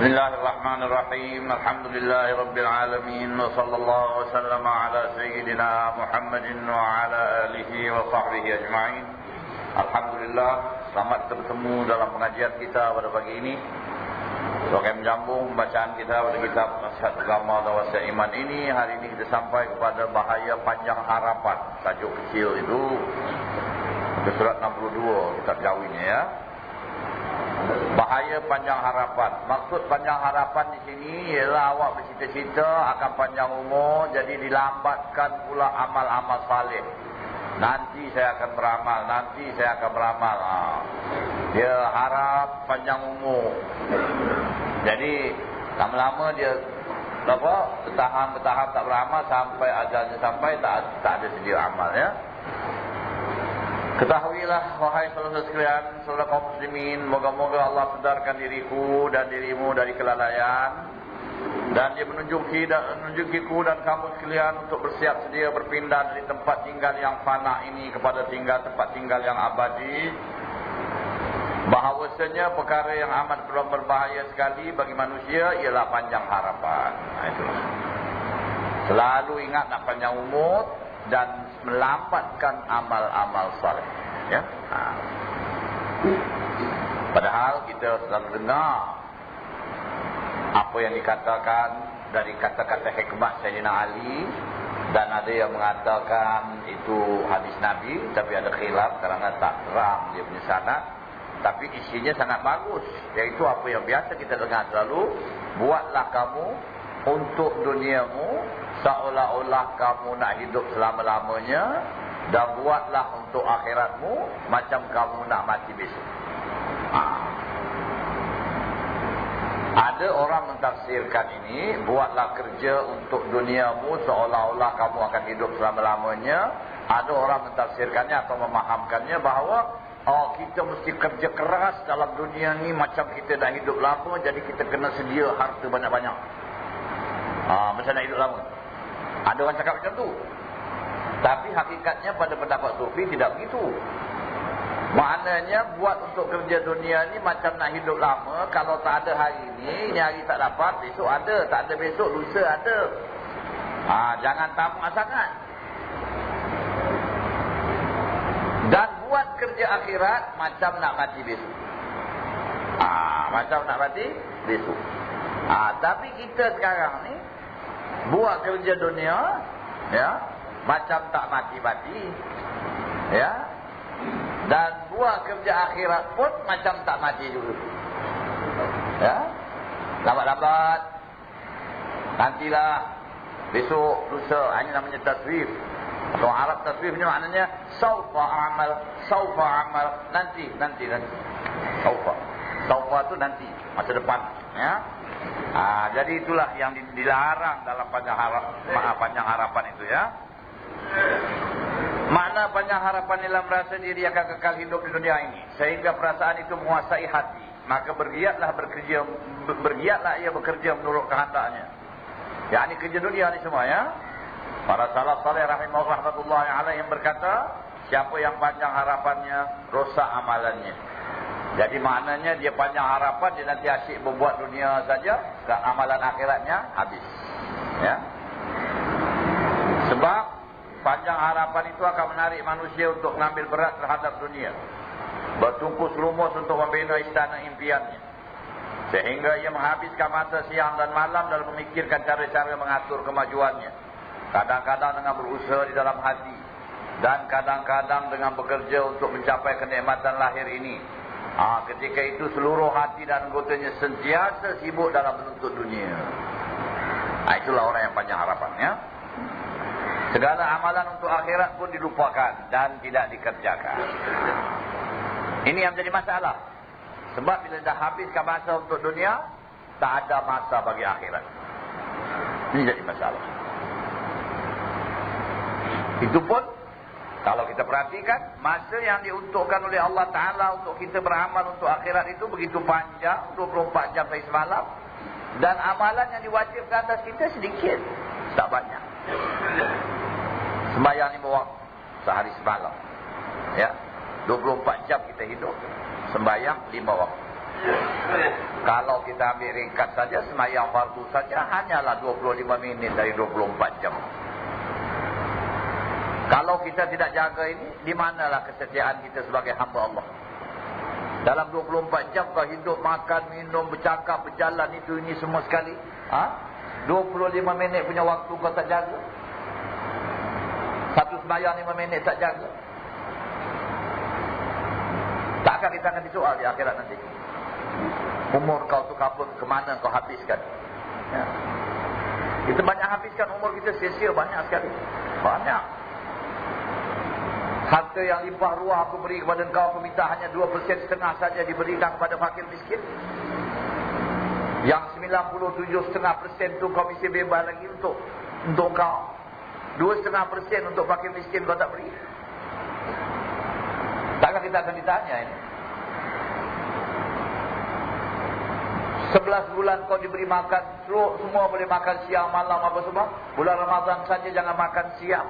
Bismillahirrahmanirrahim. Alhamdulillahirabbil alamin wa sallallahu wasallam ala sayyidina Muhammadin wa ala alihi wa sahbihi ajma'in. Alhamdulillah, selamat bertemu dalam pengajian kita pada pagi ini. Sebagai menyambung bacaan kita pada kitab Nasihat Agama dan Wasiat Iman ini, hari ini kita sampai kepada bahaya panjang harapan. Tajuk kecil itu surat 62 kitab Jawinnya ya. Bahaya panjang harapan. Maksud panjang harapan di sini ialah awak bercita-cita akan panjang umur, jadi dilambatkan pula amal-amal saleh. Nanti saya akan beramal, nanti saya akan beramal. Dia harap panjang umur. Jadi lama-lama dia bertahan tak beramal sampai ajalnya sampai tak ada sedia amal ya. Ketahuilah wahai saudara sekalian, saudara kaum muslimin, moga-moga Allah sedarkan diriku dan dirimu dari kelalaian, dan dia menunjukiku dan kamu sekalian untuk bersiap sedia berpindah dari tempat tinggal yang fana ini kepada tempat tinggal yang abadi. Bahawasanya perkara yang amat berbahaya sekali bagi manusia ialah panjang harapan. Itulah. Selalu ingat nak panjang umur dan melambatkan amal-amal saleh ya. Padahal kita selalu dengar apa yang dikatakan dari kata-kata hikmah Sayyidina Ali, dan ada yang mengatakan itu hadis Nabi, tapi ada khilaf kerana tak terang dia punya sanad, tapi isinya sangat bagus, iaitu apa yang biasa kita dengar selalu, buatlah kamu untuk duniamu seolah-olah kamu nak hidup selama-lamanya, dan buatlah untuk akhiratmu macam kamu nak mati besok. Ada orang mentafsirkan ini, buatlah kerja untuk duniamu seolah-olah kamu akan hidup selama-lamanya. Ada orang mentafsirkannya atau memahamkannya bahawa kita mesti kerja keras dalam dunia ni macam kita dah hidup lama, jadi kita kena sedia harta banyak-banyak. Macam nak hidup lama. Ada orang cakap macam tu. Tapi hakikatnya pada pendapat Sufi tidak begitu. Maknanya buat untuk kerja dunia ni macam nak hidup lama. Kalau tak ada hari ni hari tak dapat, besok ada. Tak ada besok, lusa ada. Jangan tamak sangat. Dan buat kerja akhirat macam nak mati besok. Macam nak mati besok. Tapi kita sekarang ni buat kerja dunia ya, macam tak mati-mati ya, dan buat kerja akhirat pun macam tak mati juga ya. Lambat-lambat, nantilah, besok, lusa. Ini namanya taswif. Atau Arab taswifnya maknanya saufa amal, nanti saufa tu nanti, masa depan ya. Jadi itulah yang dilarang dalam panjang harapan itu ya. Makna panjang harapan ialah merasa diri akan kekal hidup di dunia ini, sehingga perasaan itu menguasai hati. Maka bergiatlah ia bekerja menurut kehendaknya. Ya, ini kerja dunia ni semua ya. Para salaf saleh rahimahullah yang berkata, siapa yang panjang harapannya, rosak amalannya. Jadi maknanya dia panjang harapan, dia nanti asyik berbuat dunia saja, dan amalan akhiratnya habis ya. Sebab panjang harapan itu akan menarik manusia untuk mengambil berat terhadap dunia, bertungkus lumus untuk membina istana impiannya, sehingga ia menghabiskan masa siang dan malam dalam memikirkan cara-cara mengatur kemajuannya. Kadang-kadang dengan berusaha di dalam hati, dan kadang-kadang dengan bekerja untuk mencapai kenikmatan lahir ini. Ketika itu seluruh hati dan anggotanya sentiasa sibuk dalam menuntut dunia. Itulah orang yang panjang harapannya. Segala amalan untuk akhirat pun dilupakan dan tidak dikerjakan. Ini yang menjadi masalah. Sebab bila dah habiskan masa untuk dunia, tak ada masa bagi akhirat. Ini jadi masalah. Itu pun kalau kita perhatikan, masa yang diuntukkan oleh Allah Ta'ala untuk kita beramal untuk akhirat itu begitu panjang, 24 jam sehari semalam. Dan amalan yang diwajibkan atas kita sedikit, tak banyak. Sembahyang 5 waktu sehari semalam ya, 24 jam kita hidup, sembahyang 5 waktu. Kalau kita ambil ringkas saja, semayang fardu saja hanyalah 25 minit dari 24 jam. Kalau kita tidak jaga ini, di manalah kesetiaan kita sebagai hamba Allah? Dalam 24 jam kau hidup, makan, minum, bercakap, berjalan, itu ini semua sekali. 25 minit punya waktu kau tak jaga. Satu semayang 5 minit tak jaga. Takkan kita akan disoal di akhirat nanti. Umur kau tu kapur, kemana kau habiskan? Ya. Kita banyak habiskan umur kita, sia-sia banyak sekali. Banyak. Harta yang limpah ruah aku beri kepada engkau, aku minta hanya 2% saja diberikan kepada fakir miskin. Yang 97,5% tu kau mesti bebas lagi untuk kau. 2,5% untuk fakir miskin kau tak beri. Takkan kita akan ditanya ini. 11 bulan kau diberi makan, semua boleh makan siang, malam, apa semua. Bulan Ramadan saja jangan makan siang.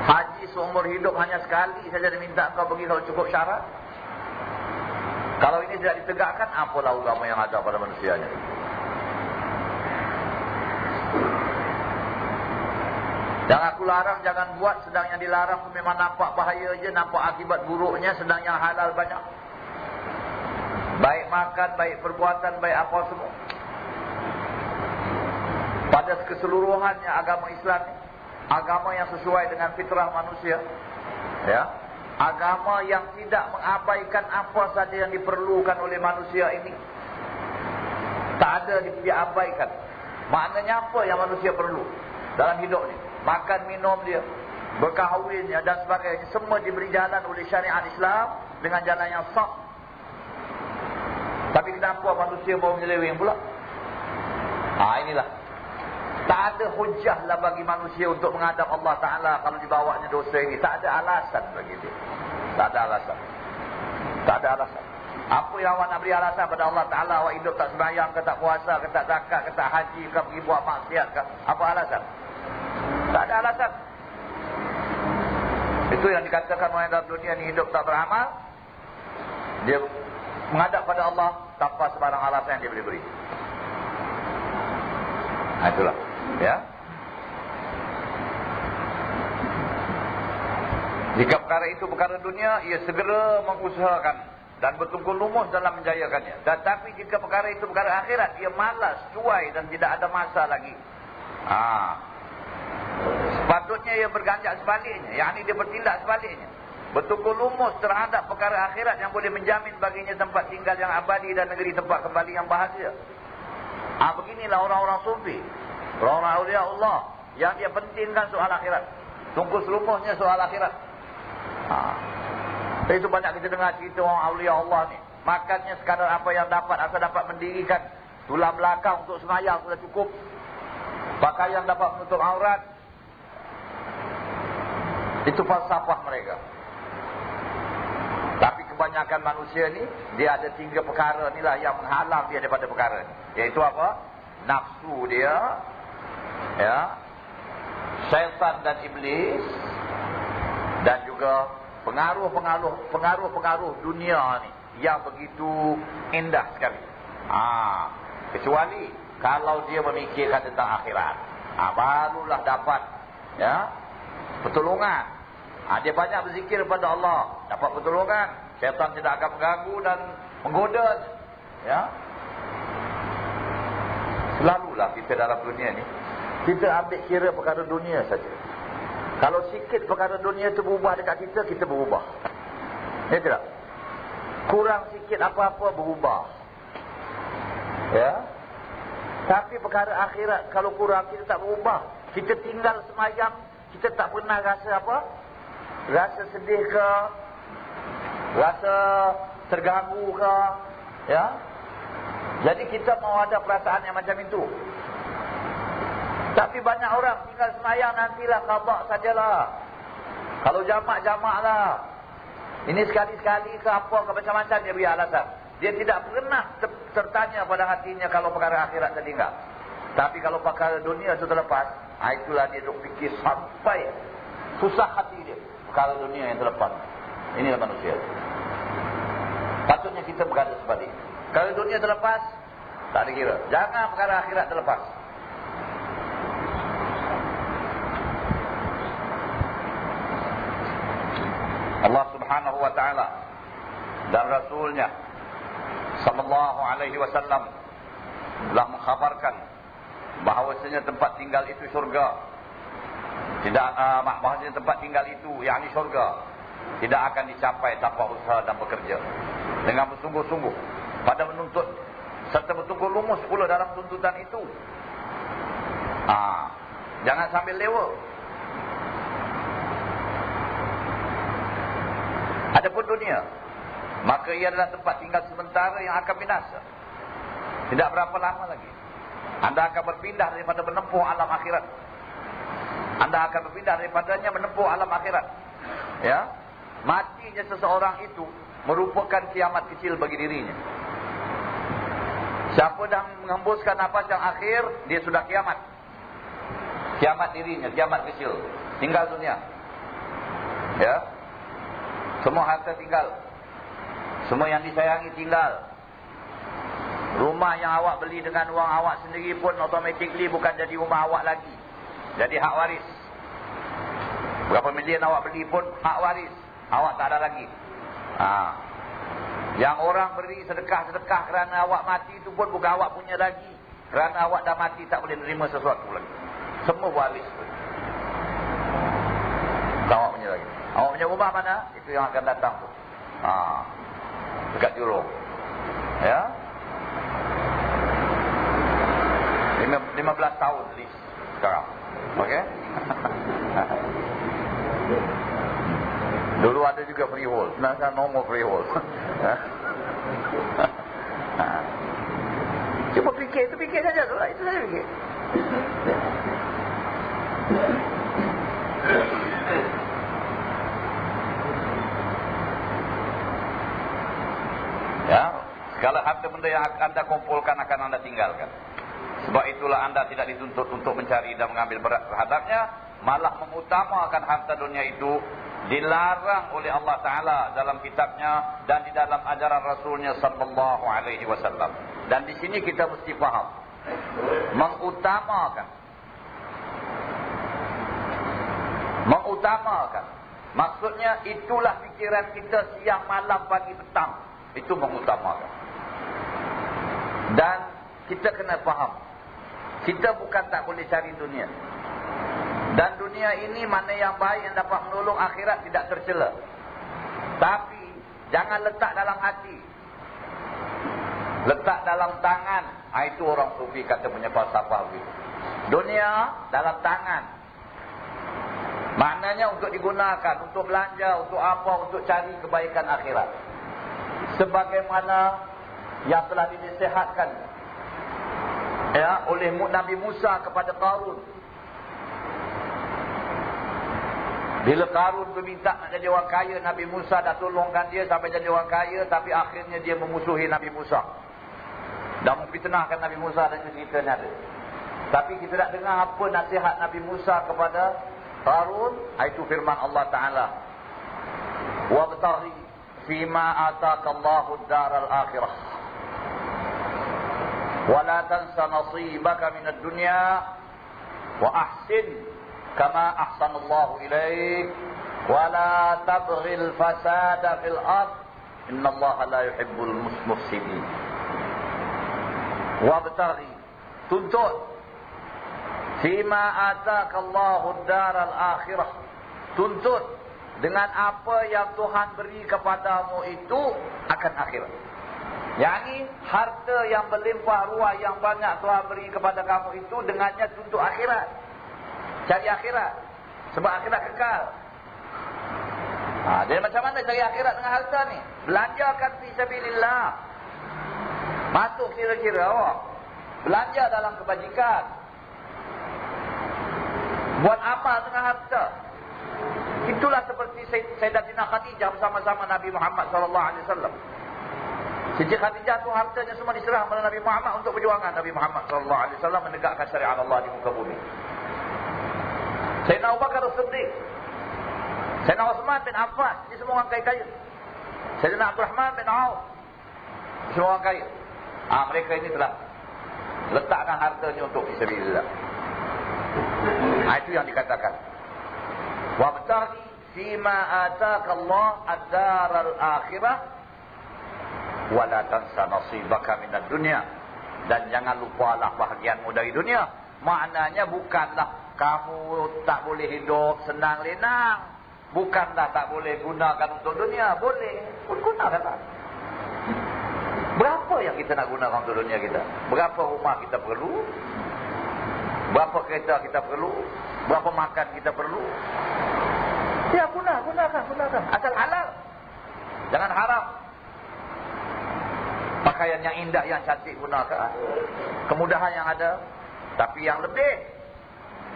Haji seumur hidup hanya sekali saja diminta kau pergi kalau cukup syarat. Kalau ini tidak ditegakkan, apalah agama yang ada pada manusianya. Dan aku larang jangan buat, sedang yang dilarang memang nampak bahaya je, nampak akibat buruknya, sedang yang halal banyak. Baik makan, baik perbuatan, baik apa semua. Pada keseluruhannya agama Islam ni, agama yang sesuai dengan fitrah manusia. Ya. Agama yang tidak mengabaikan apa saja yang diperlukan oleh manusia ini. Tak ada diabaikan. Maknanya apa yang manusia perlu dalam hidup ni? Makan, minum dia, berkahwinnya dan sebagainya, semua diberi jalan oleh syariat Islam dengan jalan yang sah. Tapi kenapa manusia baru menyeleweng pula? Inilah. Tak ada hujah lah bagi manusia untuk menghadap Allah Ta'ala kalau dibawanya dosa ini. Tak ada alasan bagi dia. Tak ada alasan. Tak ada alasan. Apa yang awak nak beri alasan pada Allah Ta'ala? Awak hidup tak sembahyang ke, tak puasa ke, tak zakat ke, tak haji ke, pergi buat maksiat ke? Apa alasan? Tak ada alasan. Itu yang dikatakan orang dalam dunia ni hidup tak beramal. Dia menghadap pada Allah tanpa sebarang alasan yang dia boleh beri. Itulah. Ya. Jika perkara itu perkara dunia, ia segera mengusahakan dan bertungkul lumus dalam menjayakannya. Tetapi jika perkara itu perkara akhirat, ia malas, cuai dan tidak ada masa lagi. Sepatutnya ia berganjak sebaliknya, yakni dia bertindak sebaliknya, bertungkul lumus terhadap perkara akhirat yang boleh menjamin baginya tempat tinggal yang abadi dan negeri tempat kembali yang bahagia. Beginilah orang-orang sufi, orang-orang awliya Allah yang dia pentingkan soal akhirat, tungkus lumusnya soal akhirat. Itu banyak kita dengar cerita orang awliya Allah ni, makannya sekadar apa yang dapat, asal dapat mendirikan tulang belakang untuk semayang sudah cukup, pakaian dapat menutup aurat. Itu falsafah mereka. Tapi kebanyakan manusia ni, dia ada 3 perkara ni lah yang menghalang dia daripada perkara ni. Iaitu apa? Nafsu dia, ya, syaitan dan iblis, dan juga pengaruh-pengaruh dunia ni yang begitu indah sekali. Kecuali kalau dia memikirkan tentang akhirat, barulah dapat, ya, pertolongan. Dia banyak berzikir kepada Allah, dapat pertolongan. Syaitan tidak akan mengganggu dan menggoda. Ya. Selalulah kita dalam dunia ni, kita ambil kira perkara dunia saja. Kalau sikit perkara dunia itu berubah dekat kita, kita berubah. Ya tidak? Kurang sikit apa-apa berubah. Ya. Tapi perkara akhirat kalau kurang kita tak berubah. Kita tinggal semayang, kita tak pernah rasa apa? Rasa sedih ke? Rasa terganggu ke? Ya? Jadi kita mau ada perasaan yang macam itu. Tapi banyak orang tinggal semayang, nantilah qada sajalah. Kalau jamak lah. Ini sekali-sekali ke apa ke, macam-macam dia beri alasan. Dia tidak pernah tertanya pada hatinya kalau perkara akhirat tertinggal. Tapi kalau perkara dunia itu terlepas, itulah dia duk fikir sampai susah hati dia perkara dunia yang terlepas. Inilah manusia. Patutnya kita berada seperti itu. Kalau dunia terlepas, tak ada kira. Jangan perkara akhirat terlepas. Allah Subhanahu wa taala dan Rasulnya sallallahu alaihi wasallam telah mengkhabarkan bahawasanya tempat tinggal itu syurga. Tidak bahawasanya tempat tinggal itu yakni syurga tidak akan dicapai tanpa usaha dan bekerja dengan bersungguh-sungguh pada menuntut serta bertunggu lumus pula dalam tuntutan itu. Jangan sambil lewa. Adapun dunia, maka ia adalah tempat tinggal sementara yang akan binasa. Tidak berapa lama lagi Anda akan berpindah daripada menempuh alam akhirat. Anda akan berpindah daripadanya menempuh alam akhirat. Ya, matinya seseorang itu merupakan kiamat kecil bagi dirinya. Siapa dah menghembuskan nafas yang akhir, dia sudah kiamat. Kiamat dirinya, kiamat kecil. Tinggal dunia. Ya, semua harta tinggal. Semua yang disayangi tinggal. Rumah yang awak beli dengan wang awak sendiri pun automatically bukan jadi rumah awak lagi. Jadi hak waris. Berapa million awak beli pun hak waris. Awak tak ada lagi. Yang orang beri sedekah-sedekah kerana awak mati itu pun bukan awak punya lagi. Kerana awak dah mati tak boleh menerima sesuatu lagi. Semua waris pun. Tak awak punya lagi. Awak punya rumah mana? Itu yang akan datang tu. Dekat Jurong. Ya. 15 tahun list sekarang. Okey. Dulu ada juga freehold. Sekarang no more freehold. Cuba fikir, itu fikir saja tu lah. Itu saja fikir. Ya, segala harta benda yang anda kumpulkan akan anda tinggalkan. Sebab itulah anda tidak dituntut untuk mencari dan mengambil berat terhadapnya, malah mengutamakan harta dunia itu. Dilarang oleh Allah Ta'ala dalam kitabnya dan di dalam ajaran Rasulnya sallallahu alaihi wasallam. Dan di sini kita mesti faham, mengutamakan maksudnya itulah fikiran kita siang malam pagi petang. Itu mengutamakan. Dan kita kena faham, kita bukan tak boleh cari dunia. Dan dunia ini mana yang baik yang dapat menolong akhirat tidak tercela. Tapi jangan letak dalam hati. Letak dalam tangan. Itu orang sufi kata punya falsafah begitu. Dunia dalam tangan. Maknanya untuk digunakan, untuk belanja, untuk apa, untuk cari kebaikan akhirat. Sebagaimana yang telah dinasihatkan oleh Nabi Musa kepada Qarun. Bila Qarun meminta nak jadi orang kaya, Nabi Musa dah tolongkan dia sampai jadi orang kaya, tapi akhirnya dia memusuhi Nabi Musa. Dan memfitnahkan Nabi Musa dan ceritanya ada. Tapi kita tak dengar apa nasihat Nabi Musa kepada Qarun. Itu firman Allah Ta'ala. وَابْتَغِي فِيمَا آتَاكَ اللَّهُ الدَّارَ الْآخِرَةِ وَلَا تَنْسَ نَصِيبَكَ مِنَ الدُّنْيَا وَأَحْسِنْ كما أحسن الله إليك ولا تبغي الفساد في الأرض إن الله لا يحب المفسدين. وابتغي, tuntut, فيما آتاك الله الدار الآخرة, tuntut dengan apa yang Tuhan beri kepadamu itu akan akhirat. Yani harta yang berlimpah ruah yang banyak Tuhan beri kepada kamu itu dengannya tuntut akhirat. Cari akhirat. Sebab akhirat kekal. Jadi macam mana cari akhirat dengan harta ni? Belanjakan fi sabilillah. Masuk kira-kira awak. Belanja dalam kebajikan. Buat amal dengan harta. Itulah seperti Sayyidatina Khadijah bersama-sama Nabi Muhammad SAW. Sejak Khadijah tu hartanya semua diserah kepada Nabi Muhammad untuk perjuangan Nabi Muhammad SAW menegakkan syariat Allah di muka bumi. Sayyidina Abu Bakar As-Siddiq Sayyidina Uthman bin Affan, ini semua orang kaya-kaya. Sayyidina Abdul Rahman bin Auf, semua orang kaya. Mereka ini telah letakkan hartanya untuk fisabilillah. Itu yang dikatakan. Wabtaghi fima ataka Allah ad-daral akhirah wa la tansa nasibaka minad dunya. Dan jangan lupalah bahagianmu dari dunia. Maknanya bukanlah kamu tak boleh hidup senang lenang. Bukanlah tak boleh gunakan untuk dunia. Boleh. Gunakanlah. Berapa yang kita nak gunakan untuk dunia kita? Berapa rumah kita perlu? Berapa kereta kita perlu? Berapa makan kita perlu? Ya, gunakan. Asal halal. Jangan haram. Pakaian yang indah, yang cantik gunakan. Kemudahan yang ada. Tapi yang lebih,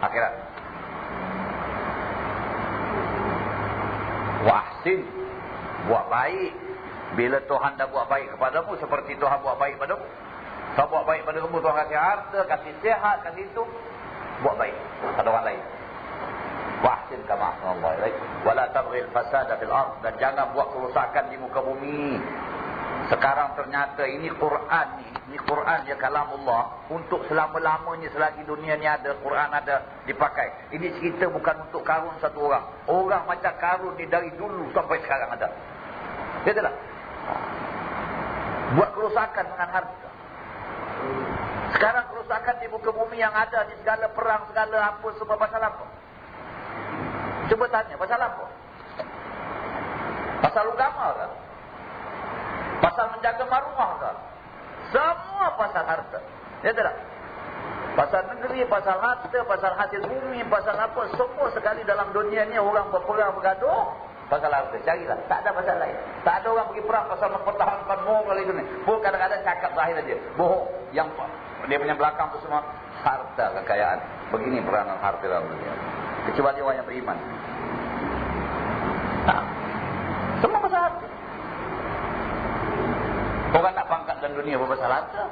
akhirat. Wahsin. Buat baik. Bila Tuhan dah buat baik kepadamu, seperti Tuhan buat baik padamu. Tuhan buat baik pada kamu, Tuhan kasih harta, kasih sihat, kasih itu. Buat baik pada orang lain. Wahsin kama ahsanallahu ilaik. Wala tabghil fasada fil ard. Dan jangan buat kerosakan di muka bumi. Sekarang ternyata ini Quran ni. Ini Quran dia kalamullah. Untuk selama-lamanya selagi dunia ni ada, Quran ada dipakai. Ini cerita bukan untuk karun satu orang. Orang macam karun ni dari dulu sampai sekarang ada. Ya tak? Buat kerosakan dengan harta. Sekarang kerosakan di muka bumi yang ada, di segala perang, segala apa, semua pasal apa? Cuba tanya, pasal apa? Pasal agama ke? Pasal menjaga maruah ke? Semua pasal harta. Ya tak? Pasal negeri, pasal harta, pasal hasil bumi, pasal apa, semua sekali dalam dunia ni orang berperang bergaduh. Pasal harta, carilah. Tak ada pasal lain. Tak ada orang pergi perang pasal mempertahankan moral itu ni. Pun kadang-kadang cakap zahir saja. Bohong. Yang dia punya belakang tu semua harta, kekayaan. Begini peranan harta dalam dunia. Kecuali orang yang beriman. Semua pasal harta. Orang nak pangkat dalam dunia pasal harta.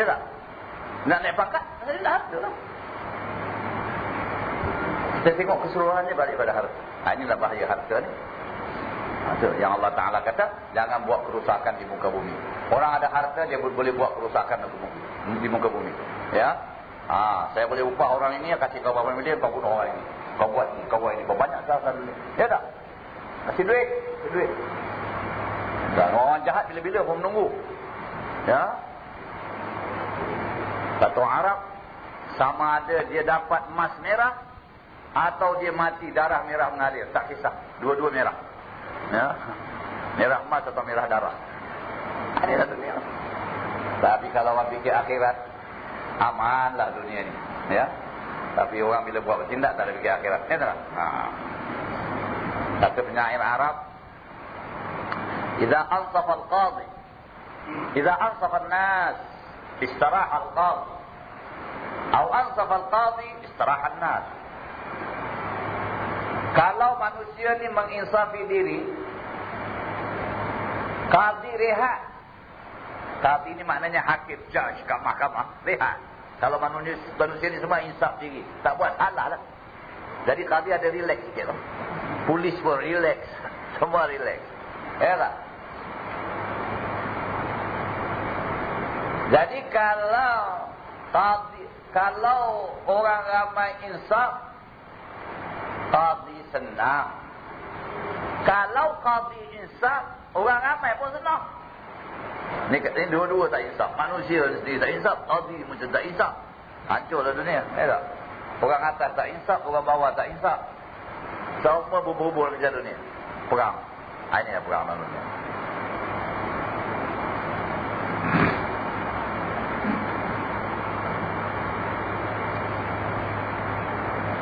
Ya tak? Nak naik pangkat, pasal dia harta lah. Kita tengok keseluruhannya balik pada harta. Inilah bahaya harta ni. Yang Allah Ta'ala kata, jangan buat kerusakan di muka bumi. Orang ada harta, dia boleh buat kerusakan di muka bumi. Ya, saya boleh upah orang ini, kasih kau berapa miliar, kau bunuh orang ini. Kau buat ini, kau buat ini. Banyak salah dunia. Ya tak? Kasih duit. Dan orang jahat bila-bila pun menunggu. Ya. Satu Arab, sama ada dia dapat emas merah, atau dia mati darah merah mengalir. Tak kisah. Dua-dua merah. Ya. Merah emas atau merah darah. Inilah dunia. Tapi kalau orang fikir akhirat, amanlah dunia ni. Ya. Tapi orang bila buat bertindak tak ada fikir akhirat. Ya tak? Satu penyair Arab, Idza ansafa al-qadhi, Idza ansafa an-nas, istaraha al-qadhi. Atau ansafa al-qadhi, istaraha an-nas. Kalau manusia ni menginsafi diri, qadhi rehat. Qadhi ni maknanya hakim, judge kat mahkamah, rehat. Kalau manusia ni semua insaf diri, tak buat salah lah. Jadi qadhi ada relax sikit lah. Polis pun relax, semua relax. Ya tak? Jadi kalau orang ramai insaf, qadhi senang. Kalau qadhi insaf, orang ramai pun senang. Ni dua-dua tak insaf. Manusia sendiri tak insaf, qadhi macam tak insaf. Hancurlah dunia. Tak? Orang atas tak insaf, orang bawah tak insaf. Semua berbual kerja dunia. Perang. Inilah perang dalam dunia.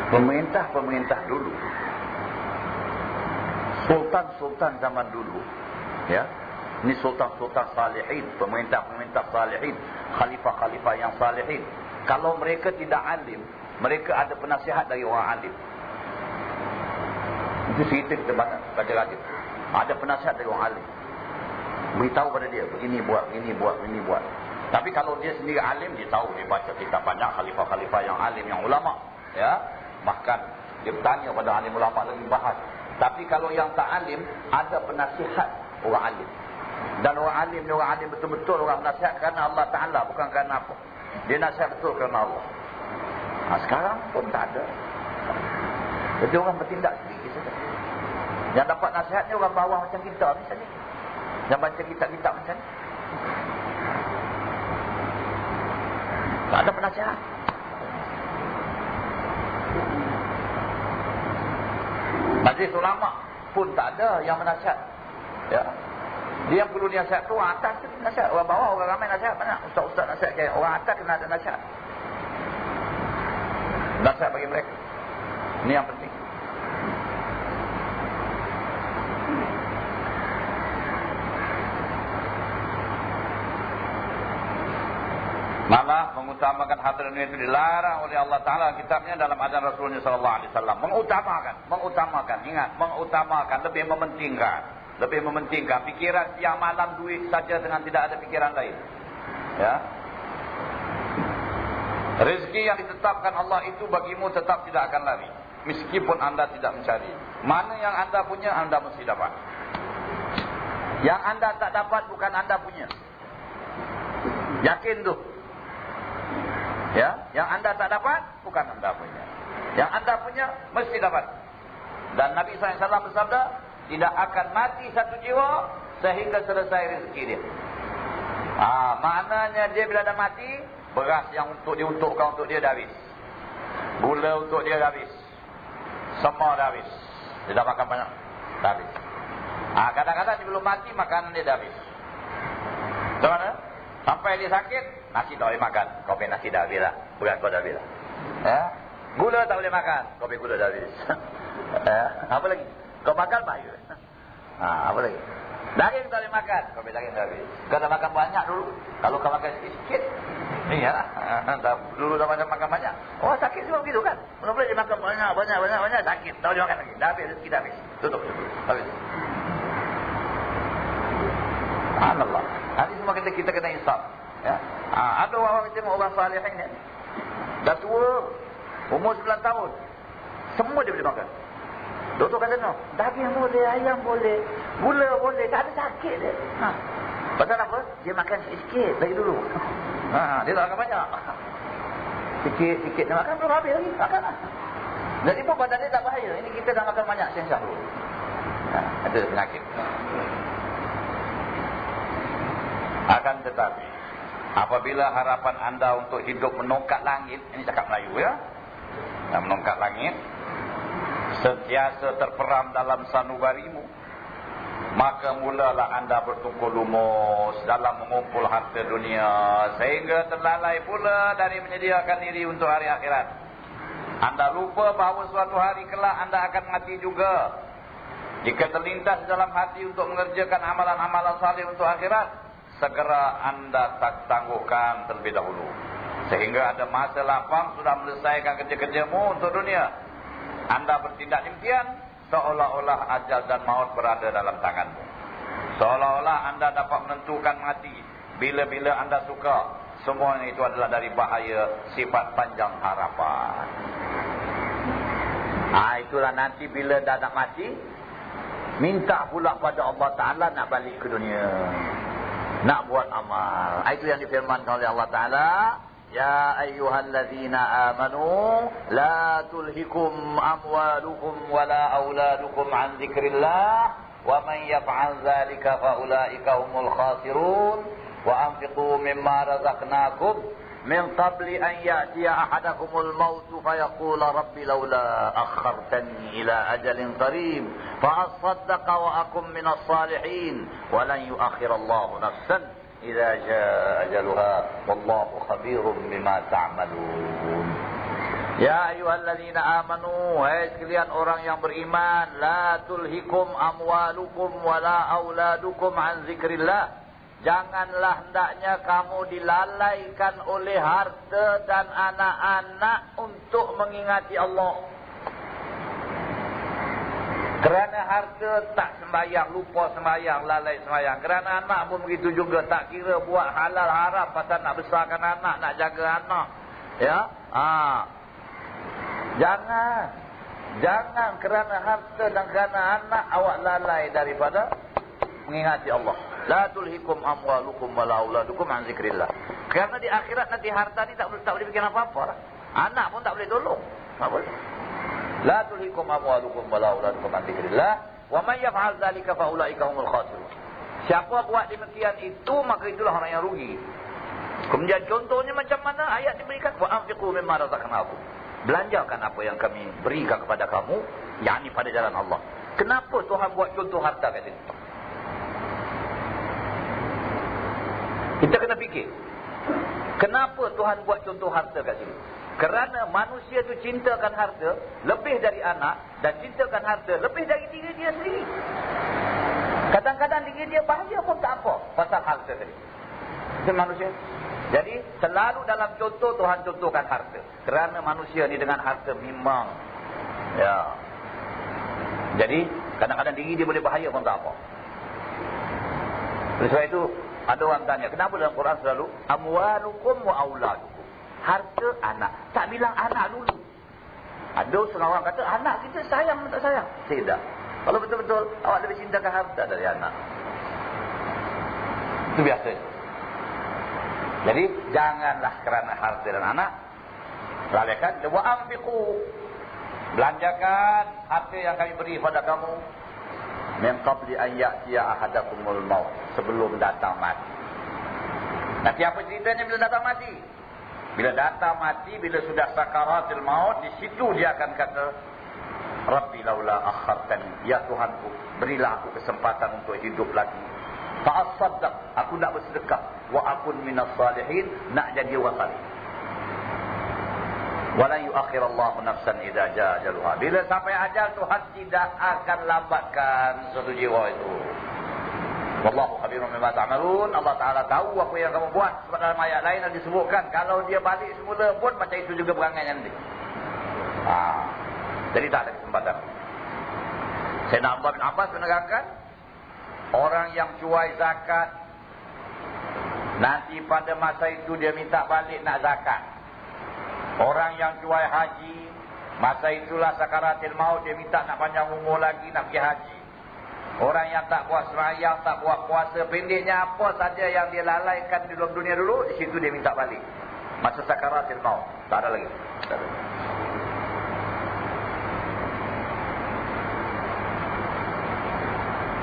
Pemerintah dulu, sultan zaman dulu, ya, ini sultan salihin, pemerintah salihin, khalifah yang salihin. Kalau mereka tidak alim, mereka ada penasihat dari orang alim. Itu cerita kita baca lagi. Ada penasihat dari orang alim. Beritahu pada dia, begini buat. Tapi kalau dia sendiri alim, dia tahu, dia baca kitab banyak khalifah yang alim, yang ulama, ya. Bahkan dia bertanya pada alim ulama lagi, bahas Tapi kalau yang tak alim, ada penasihat orang alim. Dan orang alim ni orang alim betul-betul orang nasihat kerana Allah Ta'ala, bukan kerana apa. Dia nasihat betul kerana Allah. Sekarang pun tak ada. Jadi orang bertindak sendiri saja. Yang dapat nasihat ni orang bawah macam kita misalnya. Yang baca kitab-kitab macam ni. Tak ada penasihat. Majlis ulama pun tak ada yang menasihat. Ya. Dia yang perlu nasihat tu orang atas tu nasihat. Orang bawah, orang ramai nasihat mana? Ustaz-ustaz nasihat kayak orang atas kena ada nasihat. Nasihat bagi mereka. Ini yang penting. Malah mengutamakan harta dunia itu dilarang oleh Allah Ta'ala kitabnya dalam ajaran Rasulnya SAW. Mengutamakan, ingat, mengutamakan, lebih mementingkan pikiran siang malam duit saja dengan tidak ada pikiran lain. Ya. Rezeki yang ditetapkan Allah itu bagimu tetap tidak akan lari, meskipun anda tidak mencari. Mana yang anda punya, anda mesti dapat. Yang anda tak dapat bukan anda punya. Yakin tu. Ya, yang anda tak dapat bukan anda punya. Yang anda punya mesti dapat. Dan Nabi SAW bersabda, tidak akan mati satu jiwa sehingga selesai rezeki dia. Maknanya dia bila dah mati, beras yang untuk diuntukkan untuk dia dah habis. Gula untuk dia dah habis. Semua dah habis. Dia dah makan banyak, dah habis. Kadang-kadang sebelum mati makanan dia dah habis. Bagaimana? Sampai dia sakit, nasi tak boleh makan. Kopi nasi dah habis lah. Beras kau dah habis lah. Ya? Gula tak boleh makan. Kopi gula dah habis. Ya? Apa lagi? Kau makan bahaya. Apa lagi? Daging tak boleh makan. Kopi daging dah habis. Kau dah makan banyak dulu. Kalau kau makan sikit-sikit, iyalah. Dulu dah makan banyak. Oh, sakit semua begitu kan? Mula-mula dia makan banyak, sakit. Tak boleh makan lagi. Dah habis, rezeki dah habis. Tutup. Habis. Subhanallah. Hari semua kita kena insaf. Ya? Ada orang tengok orang salih ni. Dah tua, umur 9 tahun. Semua dia boleh makan. Doktor kata no, daging boleh, ayam boleh, gula boleh, tak ada sakit dia. Pasal apa? Dia makan sikit-sikit dari dulu. Dia tak makan banyak. Sikit-sikit dia makan, belum habis lagi. Makan lah. Jadi pun badan dia tak bahaya. Ini kita dah makan banyak siang-siang dulu. Ada penyakit. Akan tetapi, apabila harapan anda untuk hidup menongkat langit, ini cakap Melayu ya, dan menongkat langit, sentiasa terperam dalam sanubarimu, maka mulalah anda bertungkul lumus dalam mengumpul harta dunia, sehingga terlalai pula dari menyediakan diri untuk hari akhirat. Anda lupa bahawa suatu hari kelak anda akan mati juga. Jika terlintas dalam hati untuk mengerjakan amalan-amalan saleh untuk akhirat, segera anda tak tangguhkan terlebih dahulu. Sehingga ada masa lapang sudah menyelesaikan kerja-kerjamu untuk dunia. Anda bertindak demikian, seolah-olah ajal dan maut berada dalam tanganmu. Seolah-olah anda dapat menentukan mati bila-bila anda suka. Semuanya itu adalah dari bahaya sifat panjang harapan. Itulah nanti bila dah nak mati, minta pula pada Allah Ta'ala nak balik ke dunia, nak buat amal. Itu yang difirmankan oleh Allah Ta'ala. Ya ayyuhalladzina amanu la tulhikum amwalukum wala auladukum an dzikrillah wa man yaf'al dzalika fa ulaika humul khasirun wa anfiqu mimma razaqnakum min qabli an ya'tiya ahadakumul maut fa yaqula rabbi laula akhartani ila ajalin qarib fa asaddaqa wa akum minas salihin wa lan yu'akhirallahu nafsan idza jaa ajaluha wallahu khabirum bima ta'malun. Ya ayyuhalladzina amanu, hai sekalian orang yang beriman, la tulhikum amwalukum wala auladukum an zikrillah. Janganlah hendaknya kamu dilalaikan oleh harta dan anak-anak untuk mengingati Allah. Kerana harta tak sembahyang, lupa sembahyang, lalai sembahyang. Kerana anak pun begitu juga, tak kira buat halal haram pasal nak besarkan anak, nak jaga anak. Ya, jangan. Jangan kerana harta dan kerana anak awak lalai daripada mengingati Allah. La tulhikum amwalukum wala auladukum an zikrillah. Kerana di akhirat nanti harta ni tak boleh bikin apa-apa. Anak pun tak boleh tolong. Tak boleh. La tulhikum amwalukum wala auladukum an zikrillah. Wa may yaf'al dzalika fa ulaika humul khasirun. Siapa buat demikian itu, maka itulah orang yang rugi. Kemudian contohnya macam mana ayat diberikan? Wa anfiqu mimma razaqnakum. Belanjakan apa yang kami berikan kepada kamu, yakni pada jalan Allah. Kenapa Tuhan buat contoh harta kat sini? Kita kena fikir. Kenapa Tuhan buat contoh harta kat sini? Kerana manusia tu cintakan harta lebih dari anak, dan cintakan harta lebih dari diri dia sendiri. Kadang-kadang diri dia bahagia pun tak apa pasal harta tadi. Itu manusia. Jadi selalu dalam contoh Tuhan contohkan harta. Kerana manusia ni dengan harta memang, ya. Jadi kadang-kadang diri dia boleh bahaya pun tak apa. Oleh sebab itu ada orang tanya, kenapa dalam Quran selalu amwalukum wa auladukum? Harta anak. Tak bilang anak dulu. Ada setengah orang kata anak kita sayang tak sayang. Tidak. Kalau betul-betul awak lebih cintakan harta dari anak. Itu biasa. Jadi janganlah kerana harta dan anak lalaikan. Wa anfiqu. Belanjakan harta yang kami beri pada kamu min qabli an ya'tiya ahadakumul maut, sebelum datang mati. Nanti apa ceritanya bila datang mati? Bila datang mati, bila sudah sakaratul maut, di situ dia akan kata, Rabbi laula akhartani, ya Tuhanku, berilah aku kesempatan untuk hidup lagi. Fa'asaddaq, aku nak bersedekah, wa akun minas salihin, nak jadi orang salih. Wala yuakhirallahu nafsan idza jaa ajaluha. Bila sampai ajal, Tuhan tidak akan lambatkan suatu jiwa itu. Wallahu khabirun bima ta'malun. Allah Taala tahu apa yang kamu buat. Sebab dalam ayat lain ada disebutkan, kalau dia balik semula pun macam itu juga perangai nanti. Jadi tak ada kesempatan. Sayyidina Abdullah bin Abbas menerangkan, orang yang cuai zakat, nanti pada masa itu dia minta balik nak zakat. Orang yang cuai haji, masa itulah sakaratil maut, dia minta nak panjang umur lagi, nak pergi haji. Orang yang tak buat sembahyang, tak buat puasa, pendeknya apa saja yang dia lalaikan di dalam dunia dulu, di situ dia minta balik. Masa sakaratil maut, tak ada lagi. Tak ada.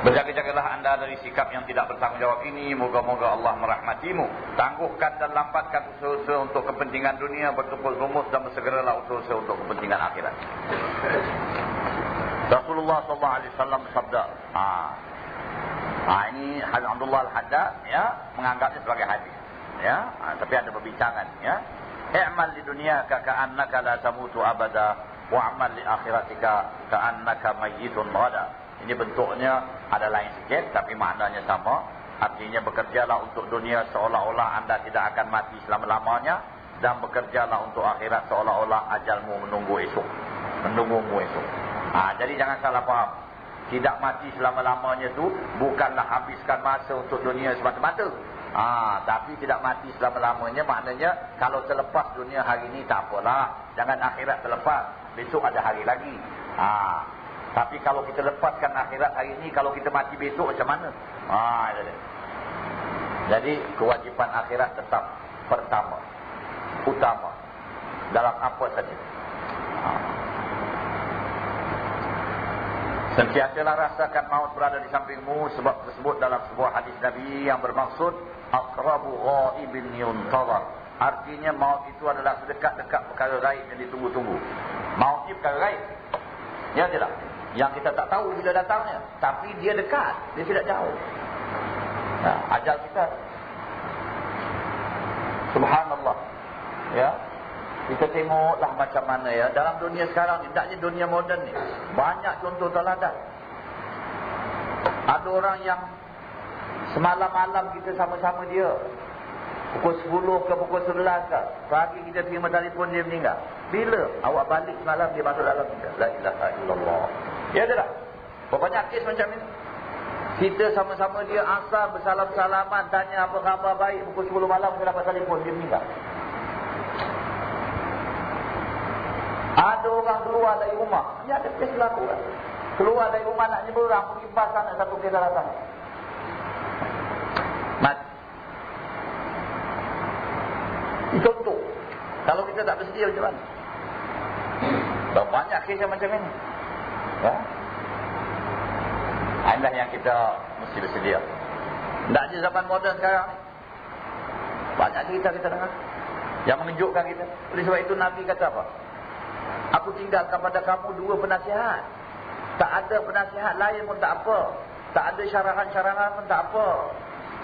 Berjaga-jagalah anda dari sikap yang tidak bertanggungjawab ini. Moga-moga Allah merahmatimu. Tangguhkan dan lambatkan usaha-usaha untuk kepentingan dunia, bertumpul rumus, dan bersegeralah usaha-usaha untuk kepentingan akhirat. Rasulullah SAW bersabda. Ini Habib Abdullah Al-Haddad, ya, menganggapnya sebagai hadis. Ya, tapi ada perbincangan. Ya, i'mal di dunia ka'annaka la tamutu abada, wa'amal li akhiratika ka'annaka mayyitun ghada. Ini bentuknya ada lain sikit, tapi maknanya sama. Artinya bekerjalah untuk dunia seolah-olah anda tidak akan mati selama-lamanya, dan bekerjalah untuk akhirat seolah-olah ajalmu menunggu esok, menunggumu esok. Jadi jangan salah faham. Tidak mati selama-lamanya tu bukanlah habiskan masa untuk dunia semata-mata. Tapi tidak mati selama-lamanya maknanya kalau terlepas dunia hari ini tak apalah, jangan akhirat terlepas, besok ada hari lagi. Tapi kalau kita lepaskan akhirat hari ini, kalau kita mati besok macam mana? Jadi kewajipan akhirat tetap pertama, utama dalam apa saja. Sentiasalah rasakan maut berada di sampingmu, sebab tersebut dalam sebuah hadis Nabi yang bermaksud aqrabu ghaibin yuntazar. Artinya maut itu adalah sedekat-dekat perkara gaib yang ditunggu-tunggu. Maut itu perkara gaib, ya tidak? Yang kita tak tahu bila datangnya, tapi dia dekat, dia tidak jauh. Ajal kita, subhanallah, ya. Kita tengoklah macam mana, ya, dalam dunia sekarang ni, taknya dunia moden ni, banyak contoh teladan. Ada orang yang semalam-malam kita sama-sama dia, pukul 10 ke pukul 11 ke, pagi kita terima telefon dia meninggal. Bila awak balik semalam dia masuk dalam kita. La ilaha illallah. Ya tak? Banyak kes macam ini. Kita sama-sama dia asal bersalam-salaman, tanya apa khabar baik, pukul 10 malam kita dapat telefon dia meninggal. Ada orang keluar dari rumah, ni ada kes berlaku kan. Keluar dari rumah nak nyeberang, pergi bas sana, satu kes datang. Mati. Contoh. Kalau kita tak bersedia macam mana? Banyak kes yang macam ini. Ya? Inilah yang kita mesti bersedia. Tak je zaman moden sekarang ni. Banyak cerita kita dengar yang mengejutkan kita. Oleh sebab itu Nabi kata apa? Aku tinggalkan pada kamu 2 penasihat. Tak ada penasihat lain pun tak apa. Tak ada syarahan-syarahan pun tak apa.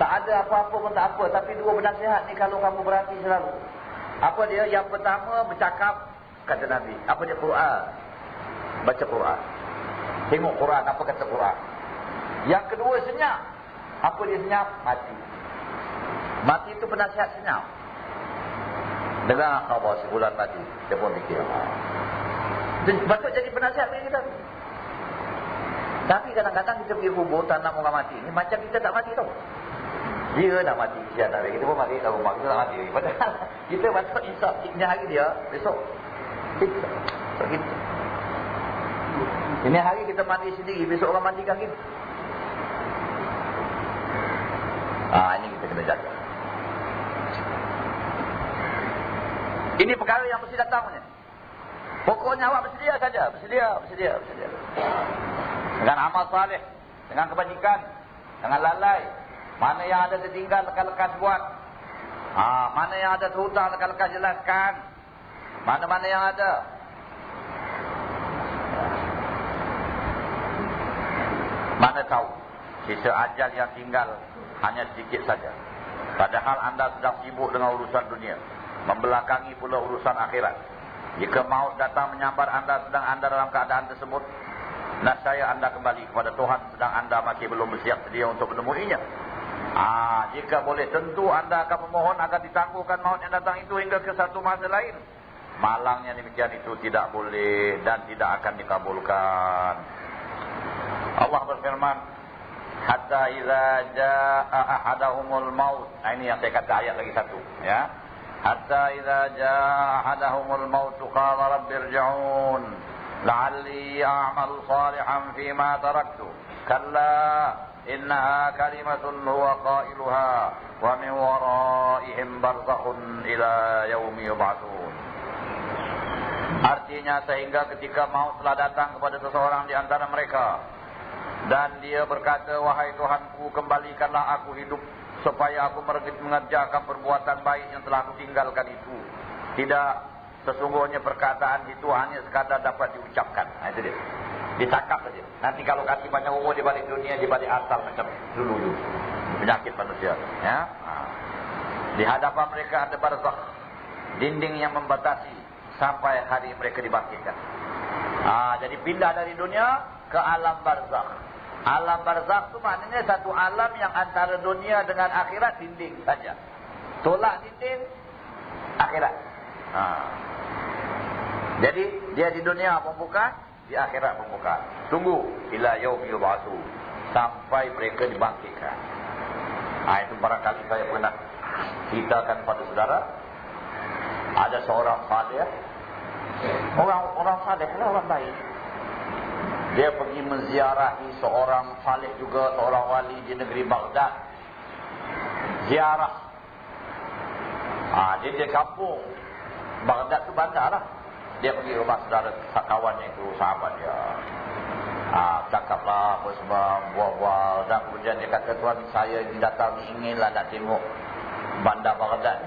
Tak ada apa-apa pun tak apa. Tapi 2 penasihat ni kalau kamu berhati selalu. Apa dia? Yang pertama bercakap, kata Nabi. Apa dia? Quran. Baca Quran. Tengok Quran, apa kata Quran. Yang kedua senyap. Apa dia senyap? Mati. Mati itu penasihat senyap. Dengar khabar sebulan mati. Dia pun fikir. Patut jadi penasihat bagi kita. Tapi kadang-kadang kita pergi kubur tanam orang mati. Ini macam kita tak mati tau. Dia dah mati kesian hari. Kita pun mati kat rumah. Kita tak mati. Padahal kita patut insaf. Ini hari dia. Besok kita. So, kita. Ini hari kita mati sendiri. Besok orang mandikan kita. Ini kita kena jaga. Ini perkara yang mesti datang punya. Pokoknya awak bersedia saja. Bersedia. Dengan amal saleh, dengan kebajikan, dengan lalai. Mana yang ada tertinggal, lekas-lekas buat. Mana yang ada terhutang, lekas-lekas jelaskan. Mana-mana yang ada. Mana tahu, sisa ajal yang tinggal hanya sedikit saja. Padahal anda sedang sibuk dengan urusan dunia, membelakangi pula urusan akhirat. Jika maut datang menyambar anda sedang anda dalam keadaan tersebut, nascaya anda kembali kepada Tuhan sedang anda masih belum bersiap sedia untuk menemuinya. Jika boleh, tentu anda akan memohon agar ditangguhkan maut yang datang itu hingga ke satu masa lain. Malangnya demikian itu tidak boleh dan tidak akan dikabulkan. Allah berfirman, hatta idza jaa ahadahumul maut. Ini yang saya kata ayat lagi satu, ya. Hatta idza jaa ahadahumul maut qala rabbirji'un la'alli a'mal salihan fima taraktu. Kalla innaha kalimatun huwa qailuha wa min waraihim barzakhun ila yaumi yub'atsun. Artinya sehingga ketika maut telah datang kepada seseorang di antara mereka dan dia berkata, wahai Tuhanku, kembalikanlah aku hidup supaya aku mengerjakan perbuatan baik yang telah aku tinggalkan itu. Tidak, sesungguhnya perkataan itu hanya sekadar dapat diucapkan. Itu dia. Ditangkap saja. Nanti kalau kasih banyak umur di balik dunia, di balik asal macam dulu. Penyakit manusia. Ya? Di hadapan mereka ada barzakh, dinding yang membatasi sampai hari mereka dibangkitkan. Jadi pindah dari dunia ke alam barzakh. Alam barzakh itu maknanya satu alam yang antara dunia dengan akhirat dinding saja. Tolak dinding, akhirat. Jadi dia di dunia pun bukan, di akhirat pun bukan. Tunggu ila yaumi yub'atsu, sampai mereka dibangkitkan. Itu barangkali saya pernah ceritakan pada saudara. Ada seorang saleh, orang saleh lah, orang baik. Dia pergi menziarahi seorang saleh juga, seorang wali di negeri Baghdad. Ziarah. Dia di kampung. Baghdad tu bandar lah. Dia pergi rumah saudara kawannya itu, sahabat dia. Cakaplah apa semua, buah-buah. Dan kemudian dia kata, tuan saya ini datang inginlah nak tengok bandar Baghdad.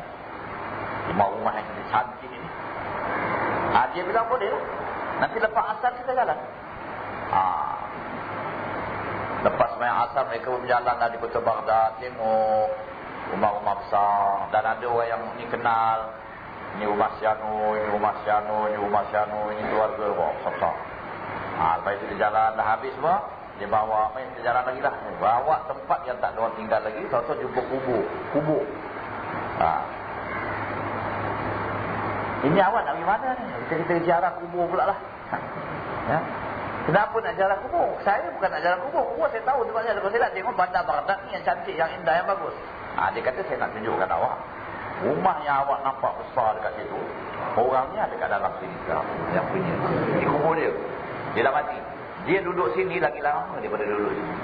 Rumah-rumah yang cantik ini. Dia bilang boleh lah. Nanti lepas asar kita jalan. Lepas main asar mereka berjalan di kota Baghdad, tengok rumah-rumah besar. Dan ada orang yang ni kenal, ini rumah Sianu, ini rumah Sianu, ini rumah Sianu, ini keluarga besar. Lepas itu dia jalan dah habis semua, dia bawa main dia jalan lagi lah, bawa tempat yang tak ada orang tinggal lagi. Tahu-tahu jumpa kubur. Ini awak nak pergi mana ni? Kita ziarah kubur pula lah. Ya. Kenapa nak jalan kubur? Saya bukan nak jalan kubur. Kubur saya tahu tempatnya. Kalau saya nak tengok bandar Baghdad ni yang cantik, yang indah, yang bagus. Dia kata saya nak tunjukkan awak. Rumah yang awak nampak besar dekat situ, orangnya dekat dalam sini sekarang. Yang punya. Di kubur dia. Dia dah mati. Dia duduk sini lagi lama daripada duduk sini.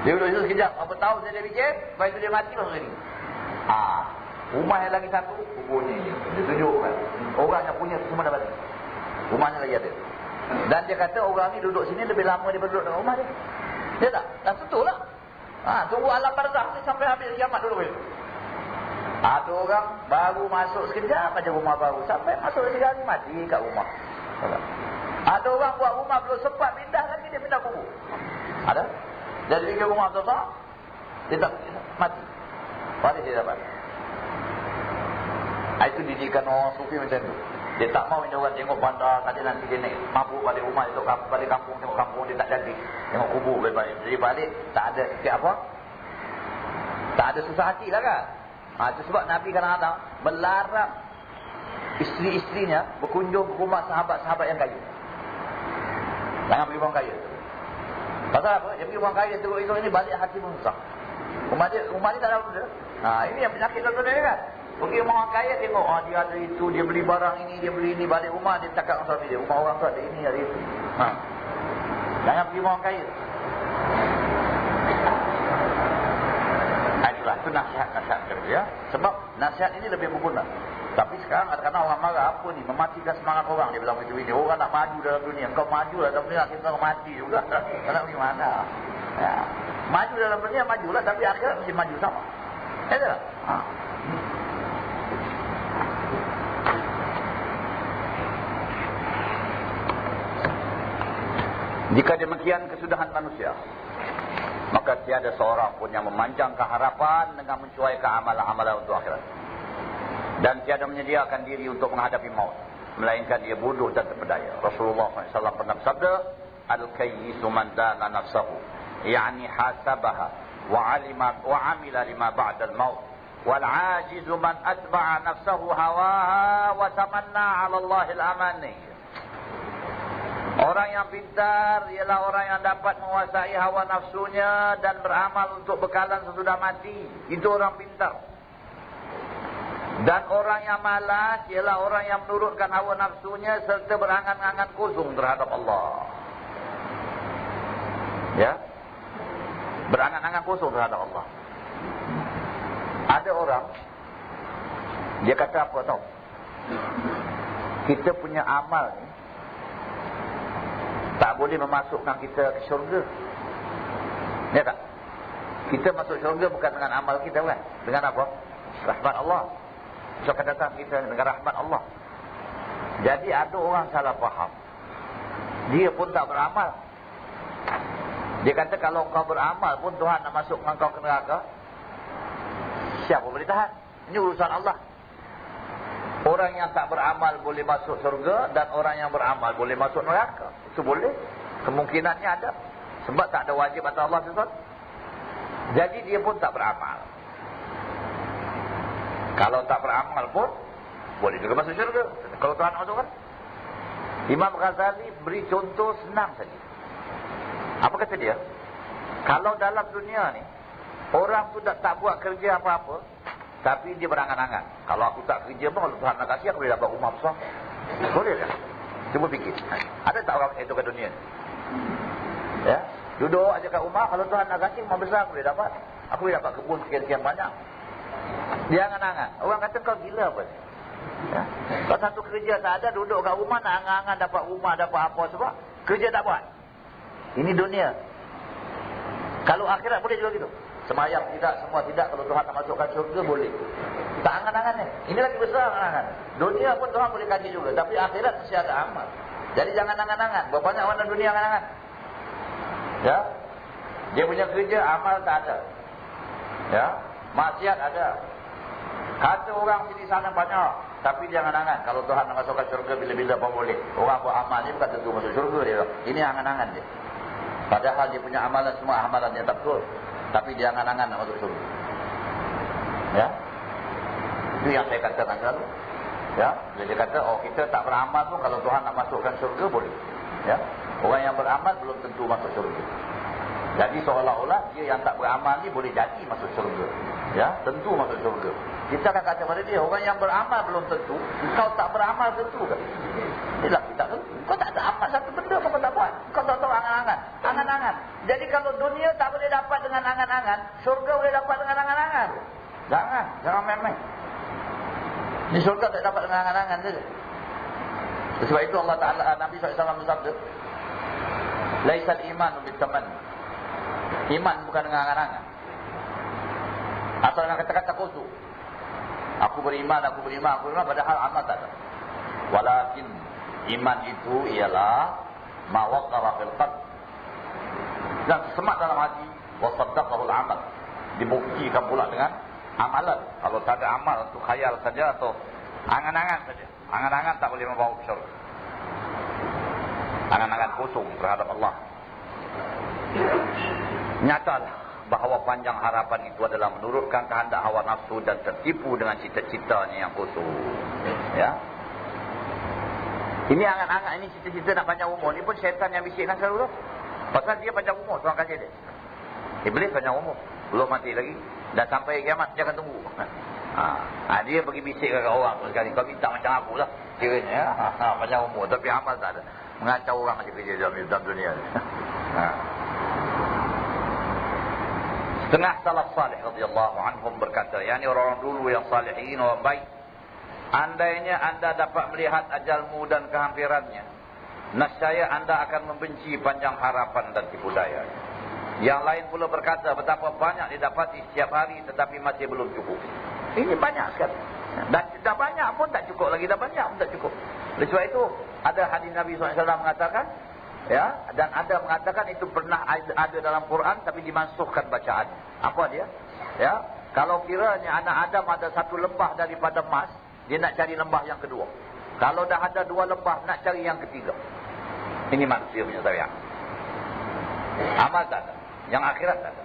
Dia duduk situ sekejap. Apa tahu dia fikir, lepas itu dia mati langsung sini. Rumah yang lagi satu, kuburnya ini. Dia tunjukkan. Orang yang punya semua dah mati. Rumahnya lagi ada. Dan dia kata orang ni duduk sini lebih lama daripada duduk dalam rumah dia. Dia tak? Dah tentu lah. Tunggu alam barzakh ni sampai habis kiamat dulu. Ada orang baru masuk sekejap aja rumah baru. Sampai masuk sekali mati kat rumah. Ada orang buat rumah belum sempat pindah lagi, dia pindah kubur. Ada? Jadi bikin rumah besar, dia tak mati. Pada dia dapat. Itu didikan orang sufi macam tu. Dia tak mau orang tengok bandar, kata nanti dia naik mabuk balik rumah, esok balik kampung, tengok kampung dia tak jadi. Tengok kubur balik. Jadi balik, tak ada sikit apa? Tak ada susah hati lah kan? Itu sebab Nabi kadang-kadang melarang isteri-isterinya berkunjung ke rumah sahabat-sahabat yang kaya. Jangan pergi orang kaya. Pasal apa? Dia pergi orang kaya teruk ini balik hati mengsah. Rumah dia tak ada benda. Ini yang penyakit tuan-tuan dia kan. Pergi orang kaya tengok, dia ada itu, dia beli barang ini, dia beli ini, balik rumah dia cakap dengan suami dia. Rumah orang tu ada ini, ada itu. Jangan pergi orang kaya. Itulah, itu nasihat-nasihat dia. Sebab nasihat ini lebih berguna. Tapi sekarang kadang-kadang orang marah, apa ni? Mematikan semangat orang. Dia bilang macam ini. Orang nak maju dalam dunia. Kau maju dalam dunia, kita kau mati juga. Kau nak pergi mana? Maju dalam dunia, majulah. Tapi akhirat mesti maju sama. Ya tak? Jika demikian kesudahan manusia, maka tiada seorang pun yang memanjangkan harapan dengan mencuaikan amalan-amalan untuk akhirat. Dan tiada menyediakan diri untuk menghadapi maut, melainkan dia bodoh dan terpedaya. Rasulullah SAW pernah bersabda, Al-kayyisu man dana nafsahu, yani hasabaha, wa amila lima ba'dal maut. Wal-ajizu man atba'a nafsahu hawaha, wa tamanna ala Allahil amani. Orang yang pintar ialah orang yang dapat menguasai hawa nafsunya dan beramal untuk bekalan sesudah mati. Itu orang pintar. Dan orang yang malas ialah orang yang menurutkan hawa nafsunya serta berangan-angan kosong terhadap Allah. Ya? Berangan-angan kosong terhadap Allah. Ada orang, dia kata apa tahu? Kita punya amal ni tak boleh memasukkan kita ke syurga. Ya tak? Kita masuk syurga bukan dengan amal kita kan? Dengan apa? Rahmat Allah. So akan datang kita dengan rahmat Allah. Jadi ada orang salah faham. Dia pun tak beramal. Dia kata kalau kau beramal pun Tuhan nak masukkan kau ke neraka. Siapa boleh tahan? Ini urusan Allah. Orang yang tak beramal boleh masuk surga dan orang yang beramal boleh masuk neraka. Itu boleh. Kemungkinannya ada. Sebab tak ada wajib atas Allah sesuatu. Jadi dia pun tak beramal. Kalau tak beramal pun boleh juga masuk syurga. Kalau Tuhan masukkan. Imam Ghazali beri contoh senang saja. Apa kata dia? Kalau dalam dunia ni orang tu tak buat kerja apa-apa, tapi dia berangan-angan. Kalau aku tak kerja pun, kalau Tuhan nak kasih, aku boleh dapat rumah besar. Boleh kan? Cuba fikir. Ada tak orang itu ke dunia? Ya? Duduk aja kat rumah, kalau Tuhan nak kasih rumah besar, aku boleh dapat. Aku boleh dapat kebun sekian-sekian banyak. Dia angan-angan. Orang kata kau gila apa? Ya? Kalau satu kerja tak ada, duduk kat rumah nak angan-angan dapat rumah, dapat apa sebab kerja tak buat. Ini dunia. Kalau akhirat boleh juga gitu. Semayang tidak, semua tidak. Kalau Tuhan nak masukkan syurga boleh. Tak angan-angan ni. Ini lagi besar angan-angan. Dunia pun Tuhan boleh kaji juga. Tapi akhirat mesti ada amal. Jadi jangan angan-angan. Berapa banyak orang dalam dunia angan-angan? Ya. Dia punya kerja, amal tak ada. Ya. Maksiat ada. Kata orang sini sana banyak. Tapi dia angan-angan. Kalau Tuhan nak masukkan syurga bila-bila pun boleh. Orang buat amal ni bukan tentu masuk syurga dia. Ini angan-angan dia. Padahal dia punya amalan semua amalan dia tak betul. Tapi dia angan-angan nak masuk surga. Ya. Itu yang saya katakan selalu. Ya. Dia kata, kita tak beramal pun kalau Tuhan nak masukkan surga boleh. Ya. Orang yang beramal belum tentu masuk surga. Jadi seolah-olah dia yang tak beramal ni boleh jadi masuk syurga. Ya, tentu masuk syurga. Kita akan kata pada dia, orang yang beramal belum tentu, kau tak beramal tentu kan? Itulah kita tentu. Kau tak ada amal satu benda kau tak buat. Kau tak tahu angan-angan. Angan-angan. Jadi kalau dunia tak boleh dapat dengan angan-angan, syurga boleh dapat dengan angan-angan. Jangan main-main. Ni syurga tak dapat dengan angan-angan saja. Sebab itu Allah Ta'ala, Nabi SAW bersabda, Laisal iman bitaman. Iman bukan dengan angan-angan. Atau dengan kata-kata kosong. Aku beriman, padahal amal tak ada. Walakin iman itu ialah ma waqara fil qalb. Dan semak dalam hati, wa saddaqahu al-amal. Dibuktikan pula dengan amalan. Kalau tak ada amal untuk khayal saja atau angan-angan saja. Angan-angan tak boleh membawa ke syurga. Angan-angan kosong terhadap Allah. Nyatalah bahawa panjang harapan itu adalah menurutkan kehendak hawa nafsu dan tertipu dengan cita-citanya yang kosong. Ya. Ini angan-angan, ini cita-cita nak panjang umur. Ini pun syaitan yang bisikkan selalu tu. Pasal dia panjang umur, Tuhan kasih dia. Iblis panjang umur, belum mati lagi. Dan sampai kiamat dia akan tunggu. Dia pergi bisik ke orang tu sekali. Kau minta macam aku lah. Kiranya panjang umur, tapi amal tak ada. Mengacau orang aja kerja dalam dunia ni. Setengah salaf salih radhiyallahu anhum berkata, yakni orang-orang dulu yang salihin, orang baik, andainya anda dapat melihat ajalmu dan kehampirannya, nescaya anda akan membenci panjang harapan dan tipu daya. Yang lain pula berkata, betapa banyak didapati setiap hari tetapi masih belum cukup. Ini banyak sekali. Dan dah banyak pun tak cukup lagi, dah banyak pun tak cukup. Oleh sebab itu, ada hadis Nabi SAW mengatakan, ya, dan ada mengatakan itu pernah ada dalam Quran tapi dimansuhkan bacaan. Apa dia? Ya, kalau kiranya anak Adam ada satu lembah daripada emas, dia nak cari lembah yang kedua. Kalau dah ada dua lembah, nak cari yang ketiga. Ini manusia punya tabiat. Amal tak ada, yang akhirat tak ada.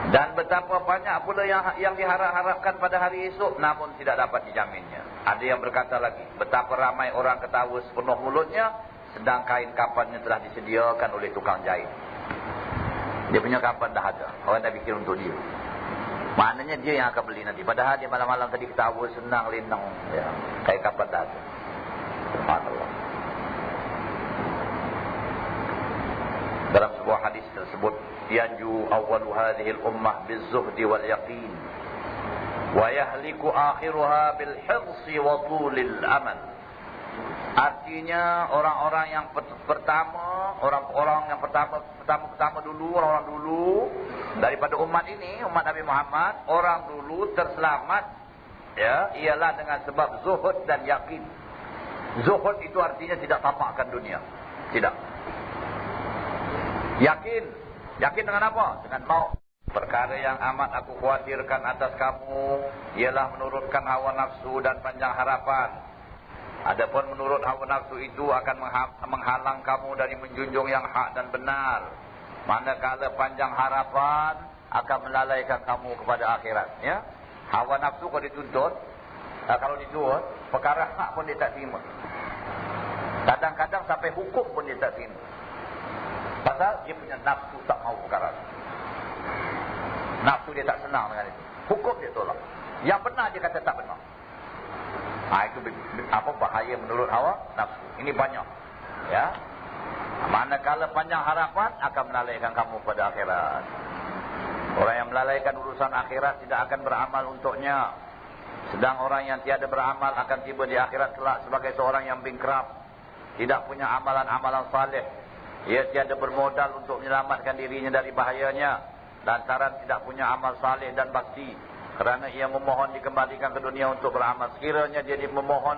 Dan betapa banyak pula yang diharap-harapkan pada hari esok, namun tidak dapat dijaminnya. Ada yang berkata lagi, betapa ramai orang ketawa sepenuh mulutnya, sedang kain kafannya telah disediakan oleh tukang jahit. Dia punya kafan dah ada, orang dah fikir untuk dia. Maknanya dia yang akan beli nanti. Padahal dia malam-malam tadi ketawa, senang, lenang. Ya, kain kafan dah ada. Subhanallah. Dalam sebuah hadis tersebut, yanju awwalu hadhihi al-ummah biz-zuhdi wal yaqin wa yahliku akhiruha bil hirsi wa tulil amal. Artinya orang-orang yang pertama, orang-orang yang pertama dulu, orang dulu daripada umat ini, umat Nabi Muhammad, orang dulu terselamat, ya, ialah dengan sebab zuhud dan yakin. Zuhud itu artinya tidak tamakkan dunia. Tidak. Yakin dengan apa? Dengan maut. Perkara yang amat aku khawatirkan atas kamu ialah menurutkan hawa nafsu dan panjang harapan. Adapun menurut hawa nafsu itu akan menghalang kamu dari menjunjung yang hak dan benar. Manakala panjang harapan akan melalaikan kamu kepada akhirat. Ya? Hawa nafsu kalau dituntut, kalau dituntut, perkara hak pun dia tak terima. Kadang-kadang sampai hukum pun dia tak terima. Pasal dia punya nafsu tak mau perkara. Nafsu dia tak senang dengan itu. Hukum dia tolak. Yang benar dia kata tak benar. Itu apa bahaya menurut hawa nafsu. Ini banyak. Ya. Manakala panjang harapan akan melalaikan kamu pada akhirat. Orang yang melalaikan urusan akhirat tidak akan beramal untuknya. Sedang orang yang tiada beramal akan tiba di akhirat kelak sebagai seorang yang bingkrap. Tidak punya amalan-amalan saleh. Ia tiada bermodal untuk menyelamatkan dirinya dari bahayanya, lantaran tidak punya amal saleh dan bakti. Kerana ia memohon dikembalikan ke dunia untuk beramal. Sekiranya dia memohon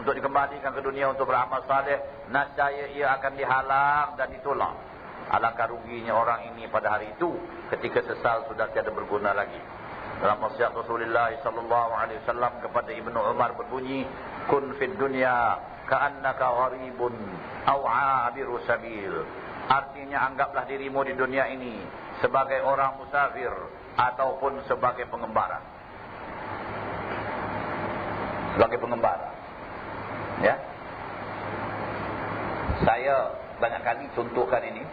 untuk dikembalikan ke dunia untuk beramal saleh, nescaya ia akan dihalang dan ditolak. Alangkah ruginya orang ini pada hari itu, ketika sesal sudah tiada berguna lagi. Dalam wasiat Rasulullah SAW kepada Ibnu Umar berbunyi, kun fid dunya ka'annaka gharibun aw 'abiru sabil. Artinya anggaplah dirimu di dunia ini sebagai orang musafir ataupun sebagai pengembara. Sebagai pengembara. Ya. Saya banyak kali contohkan ini.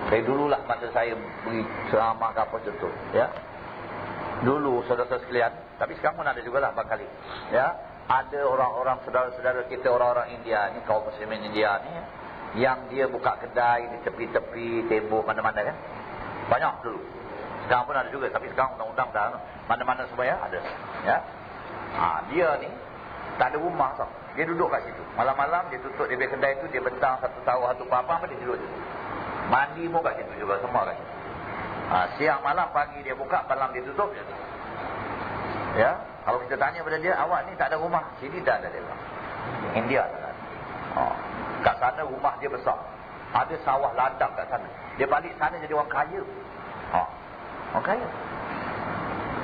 Saya dululah masa saya beri ceramah ke apa contoh, ya. Dulu saudara-saudara sekalian, tapi sekarang pun ada jugalah barangkali. Ya, ada orang-orang saudara-saudara kita orang-orang India ni, kaum muslimin India ni, yang dia buka kedai di tepi-tepi tembok mana-mana kan. Banyak dulu. Sekarang pun ada juga, tapi sekarang undang-undang dah mana-mana supaya ada. Ya. Dia ni tak ada rumah tau. Dia duduk kat situ. Malam-malam dia tutup dia punya kedai tu, dia bentang satu tahu satu apa dia duduk situ. Mandi pun kat situ juga, semua kat situ. Siang malam pagi dia buka, malam dia tutup je. Ya, kalau kita tanya pada dia, awak ni tak ada rumah? Sini dah ada dia. India tak ada. Kat sana rumah dia besar. Ada sawah ladang kat sana. Dia balik sana jadi orang kaya. Orang kaya.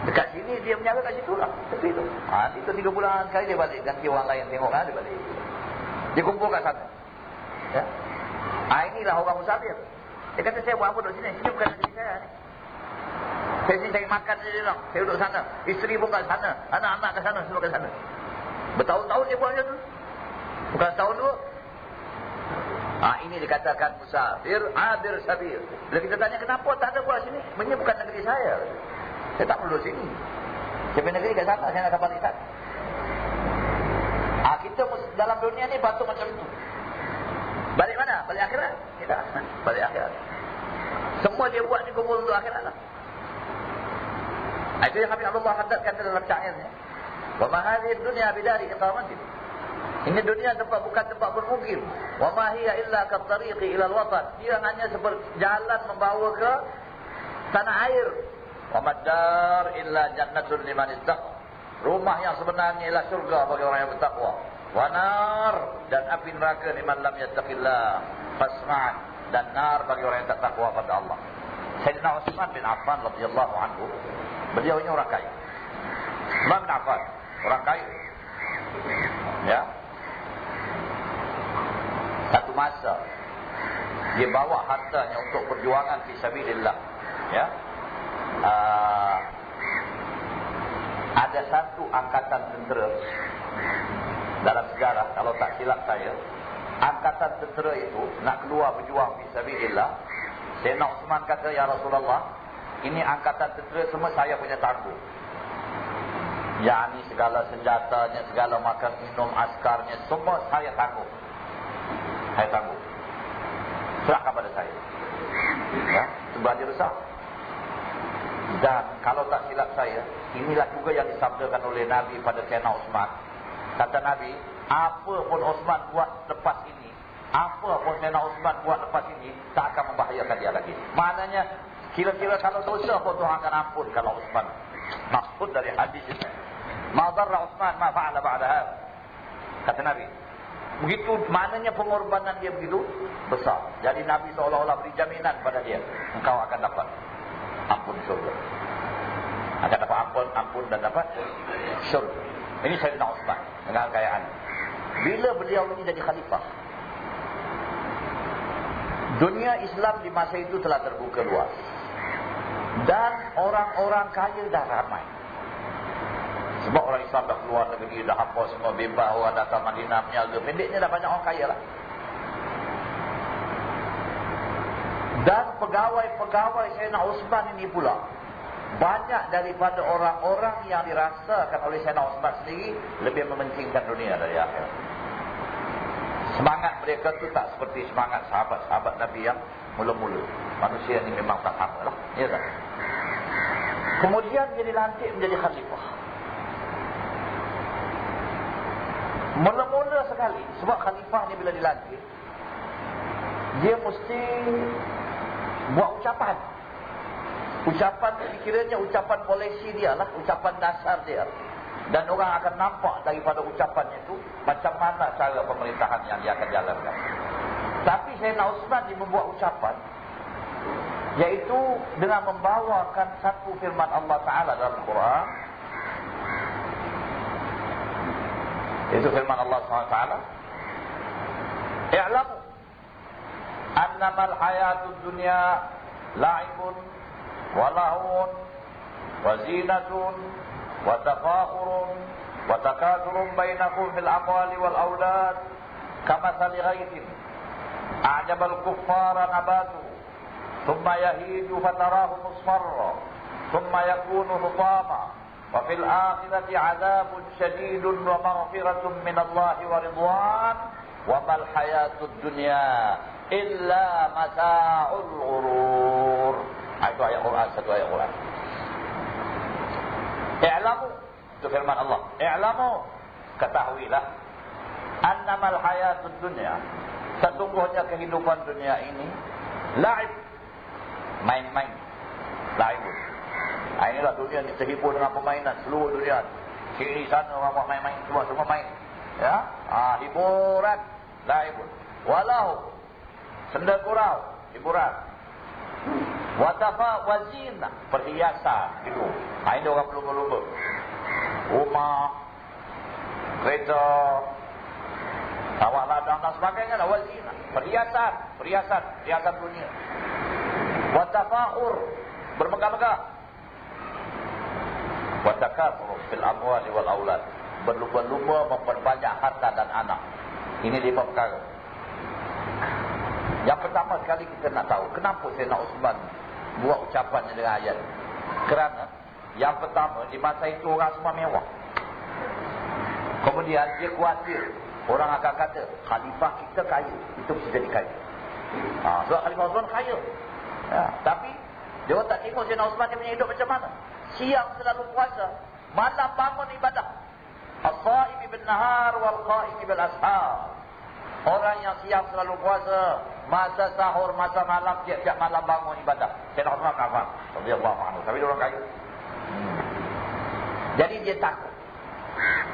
Dekat sini dia menjaga kat situ lah. Tepi tu. Itu 3 bulan sekali dia balik. Ganti orang lain tengok kan dia balik. Dia kumpul kat sana. Ya. Inilah orang musafir. Dia kata saya buat apa duduk sini? Sini bukan negeri saya ni. Saya sini cari makan saja lah. Saya duduk sana. Isteri pun kat sana. Anak-anak kat sana. Semua kat sana. Bertahun-tahun dia buat macam tu. Bukan setahun dua. Ini dikatakan musafir, abir sabir. Bila kita tanya kenapa tak ada buat sini? Ini bukan negeri saya. Saya tak perlu sini. Saya punya negeri kat sana. Saya nak balik sana. Kita dalam dunia ni patut macam tu. Balik mana? Balik akhirat? Tidak. Balik akhirat. Semua dia buat ni kumpul untuk akhirat lah. Itu yang Habib Allah haddatkan dalam syairnya. Wa ma hadhihi dunya bidari iqamatin. Ini dunia bukan tempat bermukim. Wa ma hiya illa kat-tariqi ila al-watan. Dia hanya seperti jalan membawa ke tanah air. Wa madar illa jannatun liman ittaqwa. Rumah yang sebenarnya ialah syurga bagi orang yang bertakwa. Wa nar, dan api neraka liman lam yattaqillah. Fasma'an, dan nar bagi orang yang tak takwa pada Allah. Sayyidina Utsman bin Affan radhiyallahu anhu, beliau ini orang kaya. Utsman bin Affan, orang kaya. Ya. Satu masa dia bawa hartanya untuk perjuangan fi sabilillah. Ya. Ada satu angkatan tentera dalam sejarah, kalau tak silap saya, angkatan tentera itu nak keluar berjuang fi sabilillah. Sayyidina Utsman kata, ya Rasulullah, ini angkatan tentera semua saya punya tanggung. Yani segala senjatanya, segala makan minum askarnya, semua saya tanggung. Saya tanggung. Serahkan pada saya. Ya, sebab dia besar. Dan kalau tak silap saya, inilah juga yang disabdakan oleh Nabi pada Sayyidina Utsman. Kata Nabi, apa pun Utsman buat lepas ini, apa pun Sayyidina Utsman buat lepas ini, tak akan membahayakan dia lagi. Maknanya, kira-kira kalau dosa pun Tuhan akan ampun kalau Utsman. Maksud dari hadis ini, ma darra Utsman ma fa'ala ba'da hadha. Kata Nabi. Begitu, maknanya pengorbanan dia begitu besar. Jadi Nabi seolah-olah beri jaminan pada dia, engkau akan dapat ampun syurga. Akan dapat ampun dan dapat syurga. Ini Sayyidina Utsman dengan kekayaan. Bila beliau ini jadi khalifah, dunia Islam di masa itu telah terbuka luas. Dan orang-orang kaya dah ramai. Sebab orang Islam dah keluar negeri, dah apa semua bebas, orang datang Madinah menyaga. Pendeknya dah banyak orang kaya lah. Dan pegawai-pegawai Sayyidina Utsman ini pula, banyak daripada orang-orang yang dirasakan oleh Sayyidina Utsman sendiri lebih mementingkan dunia dari akhirat. Semangat mereka tu tak seperti semangat sahabat-sahabat Nabi yang mula-mula. Manusia ni memang tak sama lah. Ya tak? Kemudian dia dilantik menjadi khalifah. Mula-mula sekali, sebab khalifah ni bila dilantik, dia mesti buat ucapan. Ucapan dikiranya ucapan polisi dia lah, ucapan dasar dia. Dan orang akan nampak daripada ucapan itu macam mana cara pemerintahan yang dia akan jalankan. Tapi Sayyidina Utsman dia membuat ucapan, iaitu dengan membawakan satu firman Allah Ta'ala dalam Quran. Itu firman Allah SWT, i'lamu annamal hayatud dunya la'ibun wa lahun wa zinatun wa tafakhurun wa takathurun bainakum fil amwali wal aulad kamathali ghaythin A'jabal kuffara nabatu thumma yahiju fatarahu musfarra thumma yakunu hutama wa fil akhirati 'adzabun syadidun wa maghfiratun minallahi wa ridwan wa mal hayatud dunya illa mata'ul ghurur. Itu ayat Quran, satu ayat Quran. I'lamu, itu firman Allah. I'lamu, ketahuilah, annamal hayatud dunya, sesungguhnya kehidupan dunia ini la'ib, main-main, la'ibun. Inilah dunia ni terhibur dengan permainan seluruh dunia. Sini sana orang buat main-main, semua main. Ya, hiburan, la'ibun. Walau senda gurau, hiburan. Watafa wazina, perhiasan itu. Ini orang berlumba-lumba. Rumah, kereta, sawah ladang dan sebagainya lah, wazina, perhiasan dunia. Watafakhur, bermegah-megah. Watakatsur fil amwali wal aulad, berlumba-lumba memperbanyak harta dan anak. Ini 5 perkara. Yang pertama sekali kita nak tahu kenapa Sayyidina Uthman buat ucapannya dengan ayat. Kerana yang pertama, di masa itu orang semua mewah. Kemudian dia khawatir orang akan kata khalifah kita kaya, itu mesti jadi kaya. Sebab Khalifah Uthman kaya. Ya, tapi dia orang tak tengok Sayyidina Uthman dia punya hidup macam mana. Siang selalu puasa, malam bangun ibadah. As-sa'imi bin nahar wal qa'imi bil ashar. Orang yang siang selalu puasa, masa sahur, masa malam, tiap-tiap malam bangun ibadah. Sayyidina Uthman kafar, radhiyallahu anhu. Tapi dia orang kaya. Jadi dia takut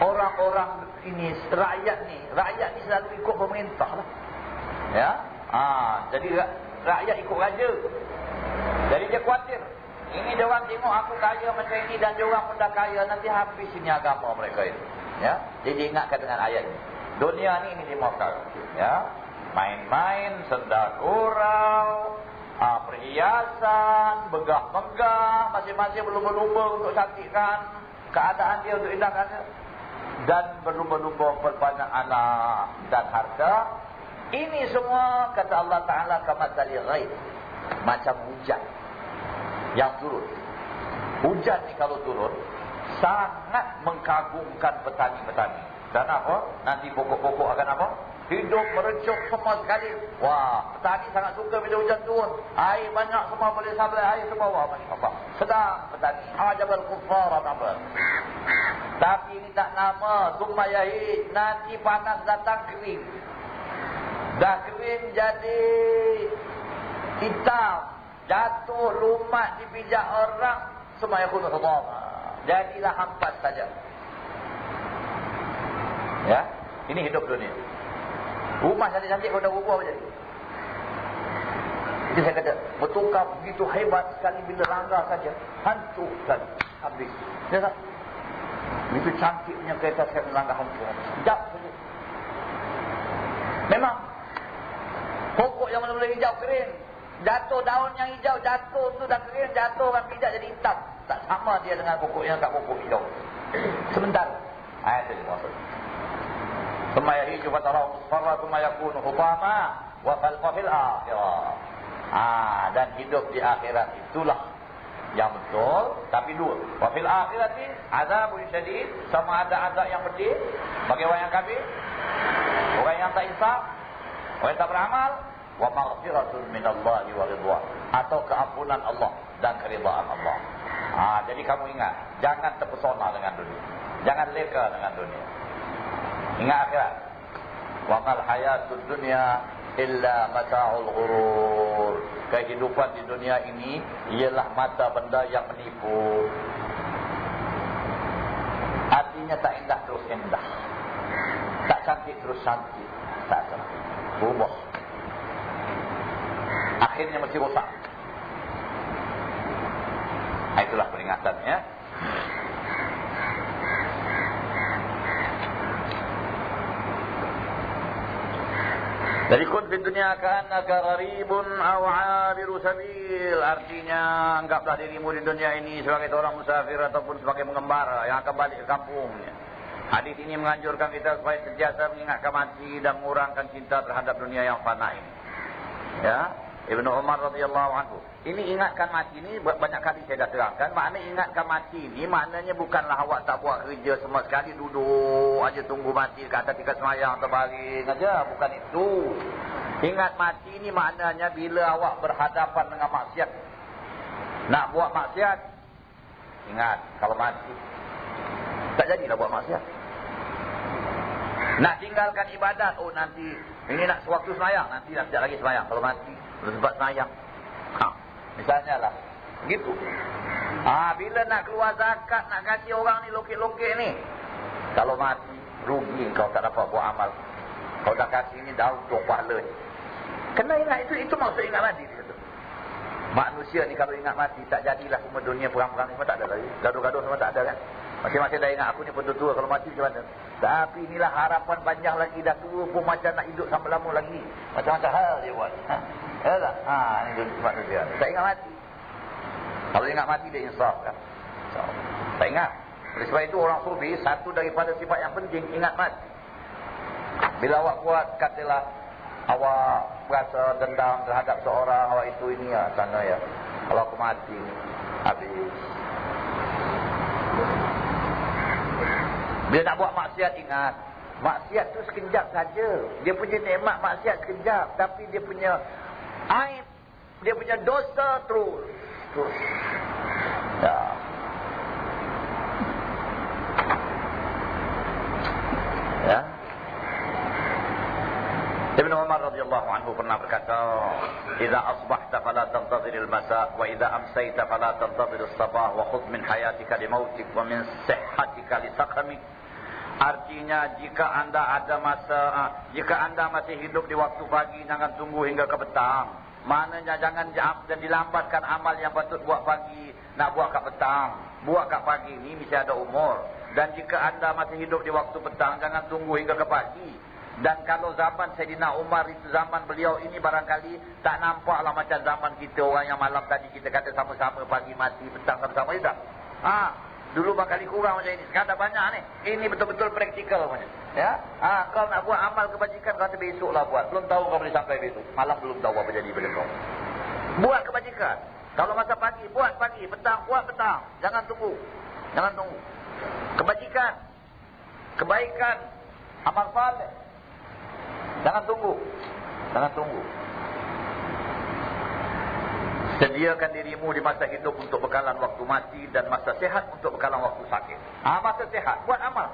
orang-orang ini, rakyat ni selalu ikut pemerintah lah. Ya, jadi rakyat ikut raja. Jadi dia khawatir. Ini dia orang tengok aku kaya macam ini dan dia orang pun dah kaya, nanti habis ini agama mereka ini. Ya, jadi dia ingatkan dengan ayat ini. Dunia ni ini 5 perkara. Ya, main-main, senda gurau, perhiasan, megah-megah, masing-masing berlumba-lumba untuk cantikkan keadaan dia, untuk indahkan dia, dan berlumba-lumba berbanyak anak dan harta. Ini semua kata Allah Ta'ala kamatsali ghaib, macam hujan yang turun. Hujan ni kalau turun sangat mengkagumkan petani-petani. Dan apa? Nanti pokok-pokok akan apa? Hidup merencuk semua sekali. Wah, petani sangat suka bila hujan turun. Air banyak, semua boleh sablai air semua. Wah, masya-Allah. Sedang petani. A'jabal kuffara nama. Tapi ini tak nama. Summa yahid. Nanti panas datang kering. Dah kering jadi hitam. Jatuh lumat di pijak orang. Semua yakunu hudam. Jadilah hampas saja. Ya, ini hidup dunia. Rumah cantik-cantik kau dah ubah jadi. Jadi saya kata, bertukar begitu hebat sekali bila langgar saja, hancur sekali, habis. Ya tak? Begitu cantiknya kereta saya melanggar hancur. Sekejap saja. Memang pokok yang mula-mula hijau kering, jatuh daun yang hijau, jatuh tu dah kering, jatuh orang pijak jadi hitam. Tak sama dia dengan pokok yang tak pokok hijau. Sebentar. Ayat itu maksud. Thumma yahiju fatarahu musfarra thumma yakunu hutama wa fil akhirah. Dan hidup di akhirat itulah yang betul, tapi 2. Wa fil akhirati azabun syadid, sama ada azab yang pedih bagi orang yang kafir, orang yang tak insaf, orang yang tak beramal, wa maghfiratun minallahi wa ridwan, atau keampunan Allah dan keridhaan Allah. Jadi kamu ingat, jangan terpesona dengan dunia. Jangan leka dengan dunia. Ingat akhirat. Wa mal hayatud dunya illa mata'ul ghurur. Kehidupan di dunia ini ialah mata benda yang menipu. Artinya tak indah terus indah, tak cantik terus cantik, tak cantik, berubah. Akhirnya mesti rosak. Itulah peringatannya. Jadi kun di dunia ka'annaka gharibun aw 'abiru sabil. Artinya anggaplah dirimu di dunia ini sebagai seorang musafir ataupun sebagai pengembara yang akan balik ke kampungnya. Hadis ini menganjurkan kita supaya sentiasa mengingatkan mati dan mengurangkan cinta terhadap dunia yang fana ini. Ya, Ibnu Umar radhiyallahu anhu. Ini ingatkan mati ni banyak kali saya dah terangkan. Makna ingatkan mati ni maknanya bukanlah awak tak buat kerja sama sekali, duduk aja tunggu mati kat atas tikas semayang terbaring aja, bukan itu. Ingat mati ni maknanya bila awak berhadapan dengan maksiat, nak buat maksiat, ingat kalau mati tak jadilah buat maksiat. Nak tinggalkan ibadat, oh nanti ini nak sewaktu semayang, nanti tak lagi semayang kalau mati, belum sempat semayang. Misalnya lah gitu. Bila nak keluar zakat, nak kasih orang ni lokek-lokek ni, kalau mati rugi kau tak dapat buat amal. Kau dah kasih ni dah untuk pahala ni. Kena ingat itu maksud ingat mati itu. Manusia ni kalau ingat mati tak jadilah semua dunia perang-perang ni semua tak ada lagi. Gaduh-gaduh semua tak ada kan. Masing-masing dah ingat aku ni pun tua, kalau mati macam mana. Tapi inilah harapan panjang lagi, dah tua pun macam nak hidup sampai lama lagi. Macam-macam hal dia buat. Ya tak? Ini manusia. Tak ingat mati. Kalau ingat mati dia insaf kan. Tak ingat. Oleh sebab itu orang sufi, satu daripada sifat yang penting ingat mati. Bila awak buat, katalah awak rasa dendam terhadap seorang, awak itu ini ya, sana ya. Kalau aku mati, habis. Bila nak buat maksiat, ingat. Maksiat tu sekejap saja. Dia punya nikmat maksiat sekejap. Tapi dia punya aib, dia punya dosa terus. Ya. Ya. Ibnu Umar radhiyallahu anhu pernah berkata, "Idza asbahta fala tantazir al-masa wa idza amsayta fala tantazir as-sabah wa khudh min hayatika li mautik wa min sihhatika li saqamik." Artinya jika anda masih hidup di waktu pagi, jangan tunggu hingga ke petang. Maknanya jangan dilambatkan amal yang patut buat pagi, nak buat kat petang. Buat kat pagi ni mesti ada umur. Dan jika anda masih hidup di waktu petang, jangan tunggu hingga ke pagi. Dan kalau zaman Sayyidina Umar itu, zaman beliau ini barangkali tak nampaklah macam zaman kita orang yang malam tadi kita kata sama-sama pagi mati, petang sama-sama juga. Dulu barangkali kurang macam ini. Sekarang dah banyak ni. Ini betul-betul praktikal macam. Ya? Kau nak buat amal kebajikan, kau kata besoklah buat. Belum tahu kau boleh sampai besok. Malam belum tahu apa jadi pada kau. Buat kebajikan. Kalau masa pagi, buat pagi. Petang, buat petang. Jangan tunggu. Jangan tunggu. Kebajikan. Kebaikan. Amal saleh. Jangan tunggu. Jangan tunggu. Sediakan dirimu di masa hidup untuk bekalan waktu mati dan masa sehat untuk bekalan waktu sakit. Masa sehat, buat amal.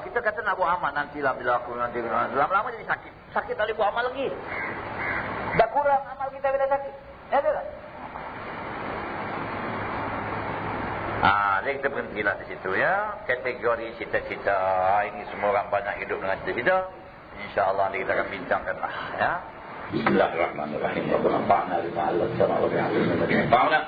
Kita kata nak buat amal, nantilah bila aku nanti lama-lama jadi sakit. Sakit tak boleh buat amal lagi. Dah kurang amal kita bila sakit. Ya tak? Jadi kita berhentilah di situ ya. Kategori cita-cita. Ini semua orang banyak hidup dengan cita-cita. InsyaAllah nanti kita akan bincangkan lah ya. Bismillahirrahmanirrahim. Rabbana fa'na bima 'allamtana wa bi'ilmina yanfa'una.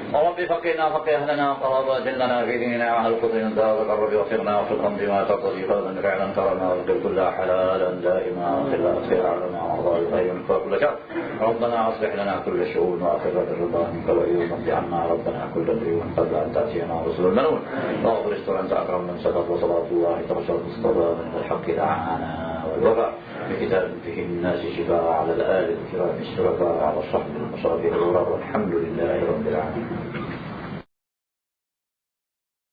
Rabbi faqihna faqih lana qaraba jannana fi dinina wa al-qudrin dawak rabbi wafirna wa fil amri ma taqdi fadan ra'lan karana wa kullu halalan da'ima ila sir'alana wa al-khayr fa kullu shar. Rabbana aslih lana kull shu'un wa akhir ridha minka wa yumti 'anna rabbana kull dayun qabla an ta'tiyana rusulun manun. Wa akhir akram man sadaqa wa salatu wa tawassul mustafa min al-haqqi da'ana wal wafa. بكتاب فيه الناس شفاء على الآل الكرام الشرفاء على الصحب المصابيح والحمد لله رب العالمين.